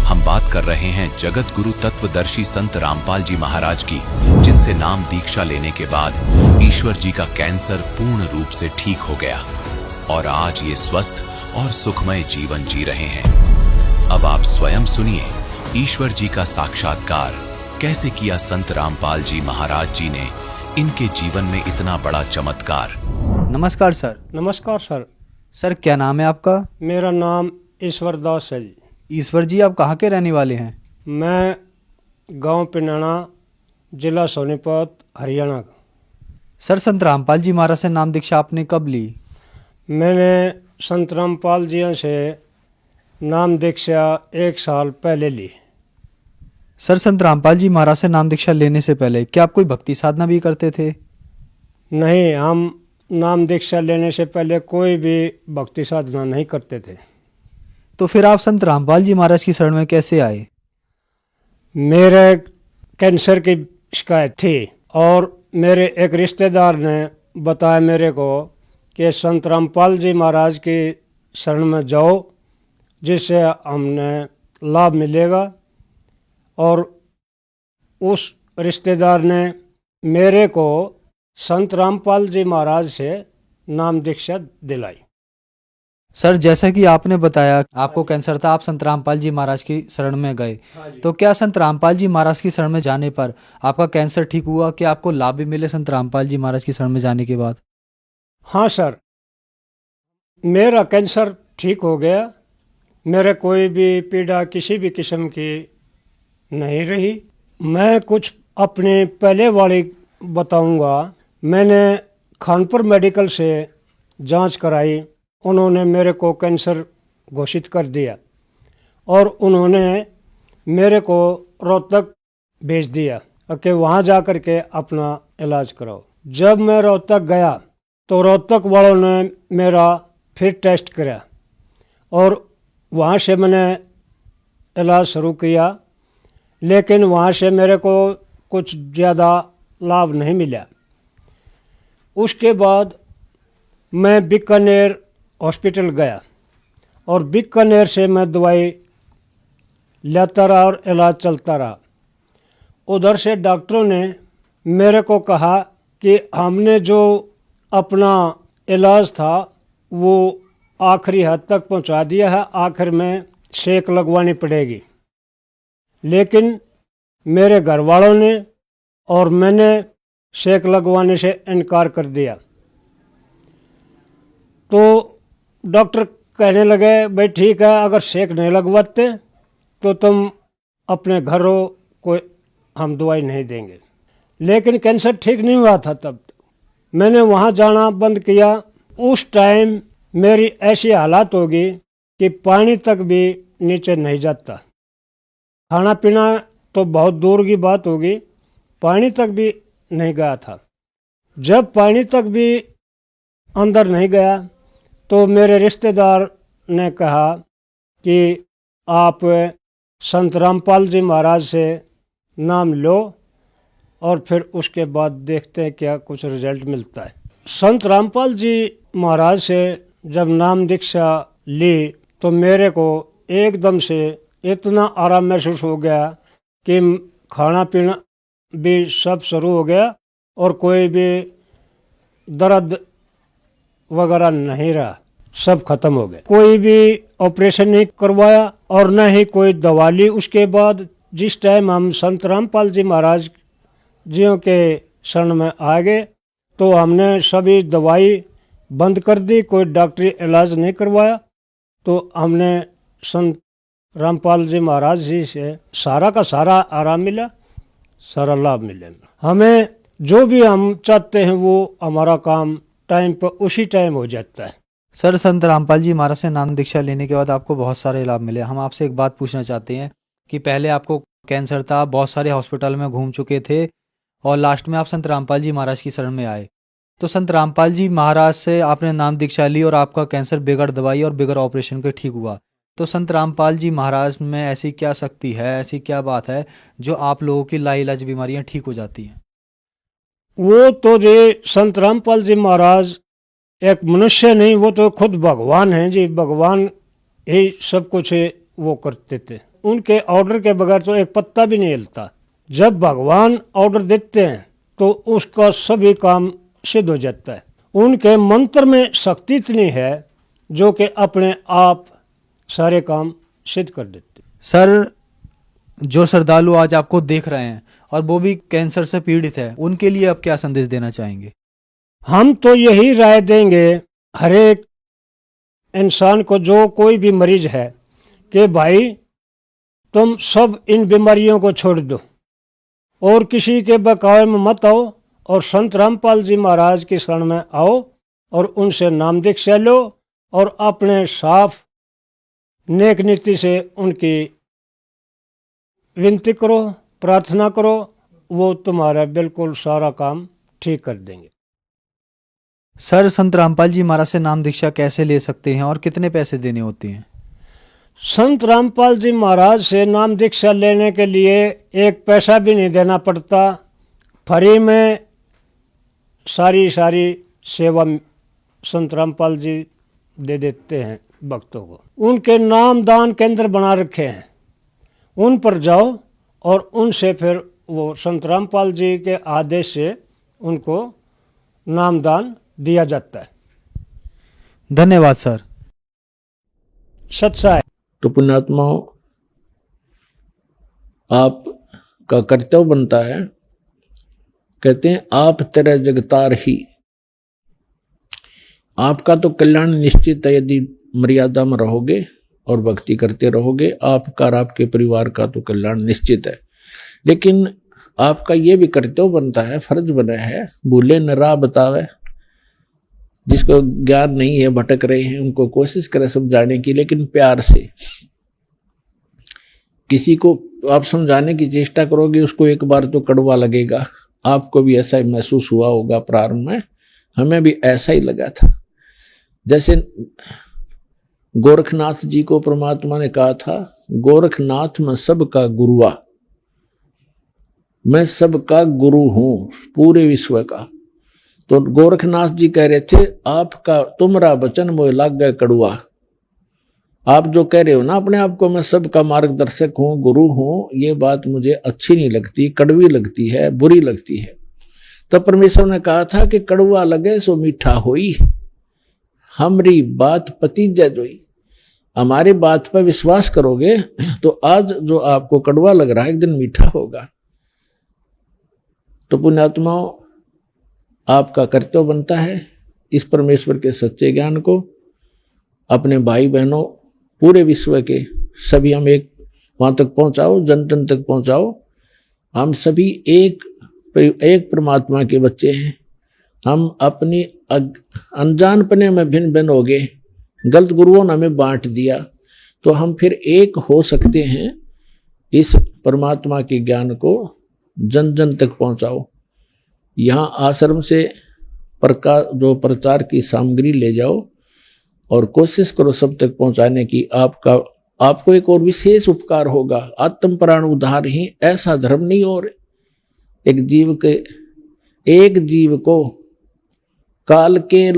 हम बात कर रहे हैं जगत गुरु तत्वदर्शी संत रामपाल जी महाराज की, जिनसे नाम दीक्षा लेने के बाद ईश्वर जी का कैंसर पूर्ण रूप से ठीक हो गया और आज ये स्वस्थ और सुखमय जीवन जी रहे हैं। अब आप स्वयं सुनिए ईश्वर जी का साक्षात्कार कैसे किया संत रामपाल जी महाराज जी ने, इनके जीवन में इतना बड़ा चमत्कार। नमस्कार सर। नमस्कार सर। सर क्या नाम है आपका? मेरा नाम ईश्वर दास है जी। ईश्वर जी, आप कहाँ के रहने वाले हैं? मैं गांव पिनाना, जिला सोनीपत, हरियाणा का। सर संत रामपाल जी महाराज से नाम दीक्षा आपने कब ली? मैंने संत रामपाल जी से नाम दीक्षा 1 साल पहले ली। सर संत रामपाल जी महाराज से नाम दीक्षा लेने से पहले क्या आप कोई भक्ति साधना भी करते थे? नहीं, हम नाम दीक्षा लेने से पहले कोई भी भक्ति साधना नहीं करते थे। तो फिर आप संत रामपाल जी महाराज की शरण में कैसे आए? मेरे कैंसर की शिकायत थी और मेरे एक रिश्तेदार ने बताया मेरे को कि संत रामपाल जी महाराज की शरण में जाओ, जिससे हमने लाभ मिलेगा। और उस रिश्तेदार ने मेरे को संत रामपाल जी महाराज से नाम दीक्षा दिलाई। सर जैसा कि आपने बताया आपको कैंसर था, आप संत रामपाल जी महाराज की शरण में गए, तो क्या संत रामपाल जी महाराज की शरण में जाने पर आपका कैंसर ठीक हुआ? क्या आपको लाभ भी मिले संत रामपाल जी महाराज की शरण में जाने के बाद? हाँ सर, मेरा कैंसर ठीक हो गया। मेरे कोई भी पीड़ा किसी भी किस्म की नहीं रही। मैं कुछ अपने पहले वाली बताऊंगा। मैंने खानपुर मेडिकल से जांच कराई, उन्होंने मेरे को कैंसर घोषित कर दिया और उन्होंने मेरे को रोहतक भेज दिया कि वहाँ जा कर के अपना इलाज कराओ। जब मैं रोहतक गया तो रोहतक वालों ने मेरा फिर टेस्ट किया और वहाँ से मैंने इलाज शुरू किया, लेकिन वहाँ से मेरे को कुछ ज़्यादा लाभ नहीं मिला। उसके बाद मैं बीकानेर हॉस्पिटल गया और बीकानेर से मैं दवाई लेता रहा और इलाज चलता रहा। उधर से डॉक्टरों ने मेरे को कहा कि हमने जो अपना इलाज था वो आखिरी हद तक पहुंचा दिया है, आखिर में सेक लगवानी पड़ेगी। लेकिन मेरे घर वालों ने और मैंने सेक लगवाने से इनकार कर दिया। तो डॉक्टर कहने लगे, भाई ठीक है, अगर सेक नहीं लगवाते तो तुम अपने घरों को हम दवाई नहीं देंगे। लेकिन कैंसर ठीक नहीं हुआ था तब। मैंने वहाँ जाना बंद किया। उस टाइम मेरी ऐसी हालत होगी कि पानी तक भी नीचे नहीं जाता। खाना पीना तो बहुत दूर की बात होगी, पानी तक भी नहीं गया था। जब पानी तक भी अंदर नहीं गया तो मेरे रिश्तेदार ने कहा कि आप संत रामपाल जी महाराज से नाम लो और फिर उसके बाद देखते हैं क्या कुछ रिजल्ट मिलता है। संत रामपाल जी महाराज से जब नाम दीक्षा ली तो मेरे को एकदम से इतना आराम महसूस हो गया कि खाना पीना भी सब शुरू हो गया और कोई भी दर्द वगैरह नहीं रहा, सब खत्म हो गए। कोई भी ऑपरेशन नहीं करवाया और न ही कोई दवा ली। उसके बाद जिस टाइम हम संत रामपाल जी महाराज जियों के शरण में आ गए तो हमने सभी दवाई बंद कर दी, कोई डॉक्टरी इलाज नहीं करवाया। तो हमने संत रामपाल जी महाराज जी से सारा का सारा आराम मिला, सारा लाभ मिले। हमें जो भी हम चाहते हैं वो हमारा काम टाइम पर उसी टाइम हो जाता है। सर, संत रामपाल जी महाराज से नाम दीक्षा लेने के बाद आपको बहुत सारे लाभ मिले। हम आपसे एक बात पूछना चाहते हैं कि पहले आपको कैंसर था, बहुत सारे हॉस्पिटल में घूम चुके थे और लास्ट में आप संत रामपाल जी महाराज की शरण में आए। तो संत रामपाल जी महाराज से आपने नाम दीक्षा ली और आपका कैंसर बगैर दवाई और बगैर ऑपरेशन के ठीक हुआ। तो संत रामपाल जी महाराज में ऐसी क्या शक्ति है, ऐसी क्या बात है जो आप लोगों की लाइलाज बीमारियां ठीक हो जाती हैं? वो तो जे संत रामपाल जी महाराज एक मनुष्य नहीं, वो तो खुद भगवान हैं जी। भगवान ही सब कुछ वो करते थे। उनके ऑर्डर के बगैर तो एक पत्ता भी नहीं हिलता। जब भगवान ऑर्डर देते हैं तो उसका सभी काम सिद्ध हो जाता है। उनके मंत्र में शक्ति इतनी है जो कि अपने आप सारे काम सिद्ध कर देते। सर, जो श्रद्धालु आज आपको देख रहे हैं और वो भी कैंसर से पीड़ित है, उनके लिए आप क्या संदेश देना चाहेंगे? हम तो यही राय देंगे हर एक इंसान को, जो कोई भी मरीज है, कि भाई तुम सब इन बीमारियों को छोड़ दो और किसी के बहकावे में मत आओ और संत रामपाल जी महाराज की शरण में आओ और उनसे नाम दीक्षा लो और अपने साफ नेक नीति से उनकी विनती करो, प्रार्थना करो, वो तुम्हारा बिल्कुल सारा काम ठीक कर देंगे। सर, संत रामपाल जी महाराज से नाम दीक्षा कैसे ले सकते हैं और कितने पैसे देने होते हैं? संत रामपाल जी महाराज से नाम दीक्षा लेने के लिए एक पैसा भी नहीं देना पड़ता। फ्री में सारी सेवा संत रामपाल जी दे देते हैं भक्तों को। उनके नाम दान केंद्र बना रखे हैं, उन पर जाओ और उनसे फिर वो संत रामपाल जी के आदेश से उनको नाम दान दिया जाता है। धन्यवाद सर। सच्चाई। तो पुण्यात्माओं, आपका कर्तव्य बनता है, कहते हैं आप तेरे जगतार ही। आपका तो कल्याण निश्चित है यदि मर्यादा में रहोगे और भक्ति करते रहोगे। आपका और आपके परिवार का तो कल्याण निश्चित है, लेकिन आपका ये भी कर्तव्य बनता है, फर्ज बना है, भूले न राह बतावे। जिसको ज्ञान नहीं है, भटक रहे हैं, उनको कोशिश करें समझाने की, लेकिन प्यार से। किसी को आप समझाने की चेष्टा करोगे, उसको एक बार तो कड़वा लगेगा। आपको भी ऐसा ही महसूस हुआ होगा प्रारंभ में, हमें भी ऐसा ही लगा था। जैसे गोरखनाथ जी को परमात्मा ने कहा था, गोरखनाथ मैं सबका गुरुआ, मैं सबका गुरु हूं पूरे विश्व का। तो गोरखनाथ जी कह रहे थे, आपका तुमरा वचन मोह लाग गए कड़ुआ। आप जो कह रहे हो ना अपने आप को, मैं सबका मार्गदर्शक हूं, गुरु हूं, ये बात मुझे अच्छी नहीं लगती, कड़वी लगती है, बुरी लगती है। तब परमेश्वर ने कहा था कि कड़वा लगे सो मीठा होई, हमरी बात पतीजा जोई। हमारी बात पर विश्वास करोगे तो आज जो आपको कड़वा लग रहा है एक दिन मीठा होगा। तो पुण्यात्माओं, आपका कर्तव्य बनता है इस परमेश्वर के सच्चे ज्ञान को अपने भाई बहनों पूरे विश्व के सभी हम एक वहां तक पहुंचाओ, जन जन तक पहुंचाओ। हम सभी एक परमात्मा के बच्चे हैं। हम अपनी अनजानपने में भिन्न भिन्न हो गए, गलत गुरुओं ने हमें बांट दिया, तो हम फिर एक हो सकते हैं। इस परमात्मा के ज्ञान को जन जन तक पहुंचाओ। यहाँ आश्रम से प्रचार की सामग्री ले जाओ और कोशिश करो सब तक पहुंचाने की। आपको एक और विशेष उपकार होगा, आत्म प्राण उद्धार ही ऐसा धर्म नहीं। और एक जीव को काल के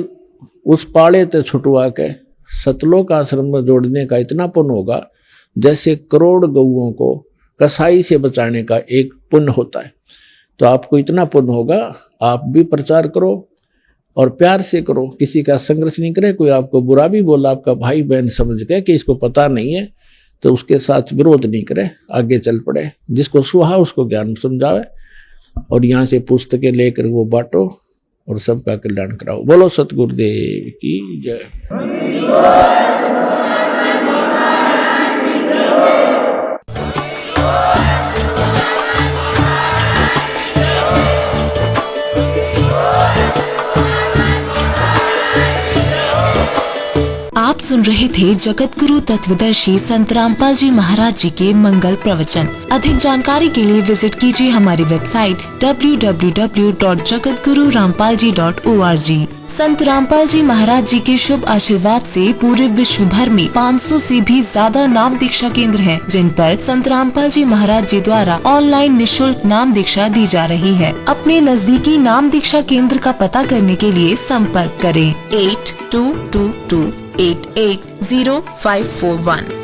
उस पाड़े ते छुटवा के सतलोक आश्रम में जोड़ने का इतना पुण्य होगा जैसे करोड़ गौओं को कसाई से बचाने का एक पुण्य होता है। तो आपको इतना पुण्य होगा। आप भी प्रचार करो और प्यार से करो, किसी का संघर्ष नहीं करे। कोई आपको बुरा भी बोला, आपका भाई बहन समझ गए कि इसको पता नहीं है, तो उसके साथ विरोध नहीं करे, आगे चल पड़े। जिसको सुहा उसको ज्ञान समझावे और यहाँ से पुस्तकें लेकर वो बांटो और सबका कल्याण कराओ। बोलो सतगुरुदेव की जय। आप सुन रहे थे जगत गुरु तत्वदर्शी संत रामपाल जी महाराज जी के मंगल प्रवचन। अधिक जानकारी के लिए विजिट कीजिए हमारी वेबसाइट www.jagatgururampalji.org। संत रामपाल जी महाराज जी के शुभ आशीर्वाद से पूरे विश्व भर में 500 से भी ज्यादा नाम दीक्षा केंद्र हैं, जिन पर संत रामपाल जी महाराज जी द्वारा ऑनलाइन निशुल्क नाम दीक्षा दी जा रही है। अपने नजदीकी नाम दीक्षा केंद्र का पता करने के लिए संपर्क करें 8222880541।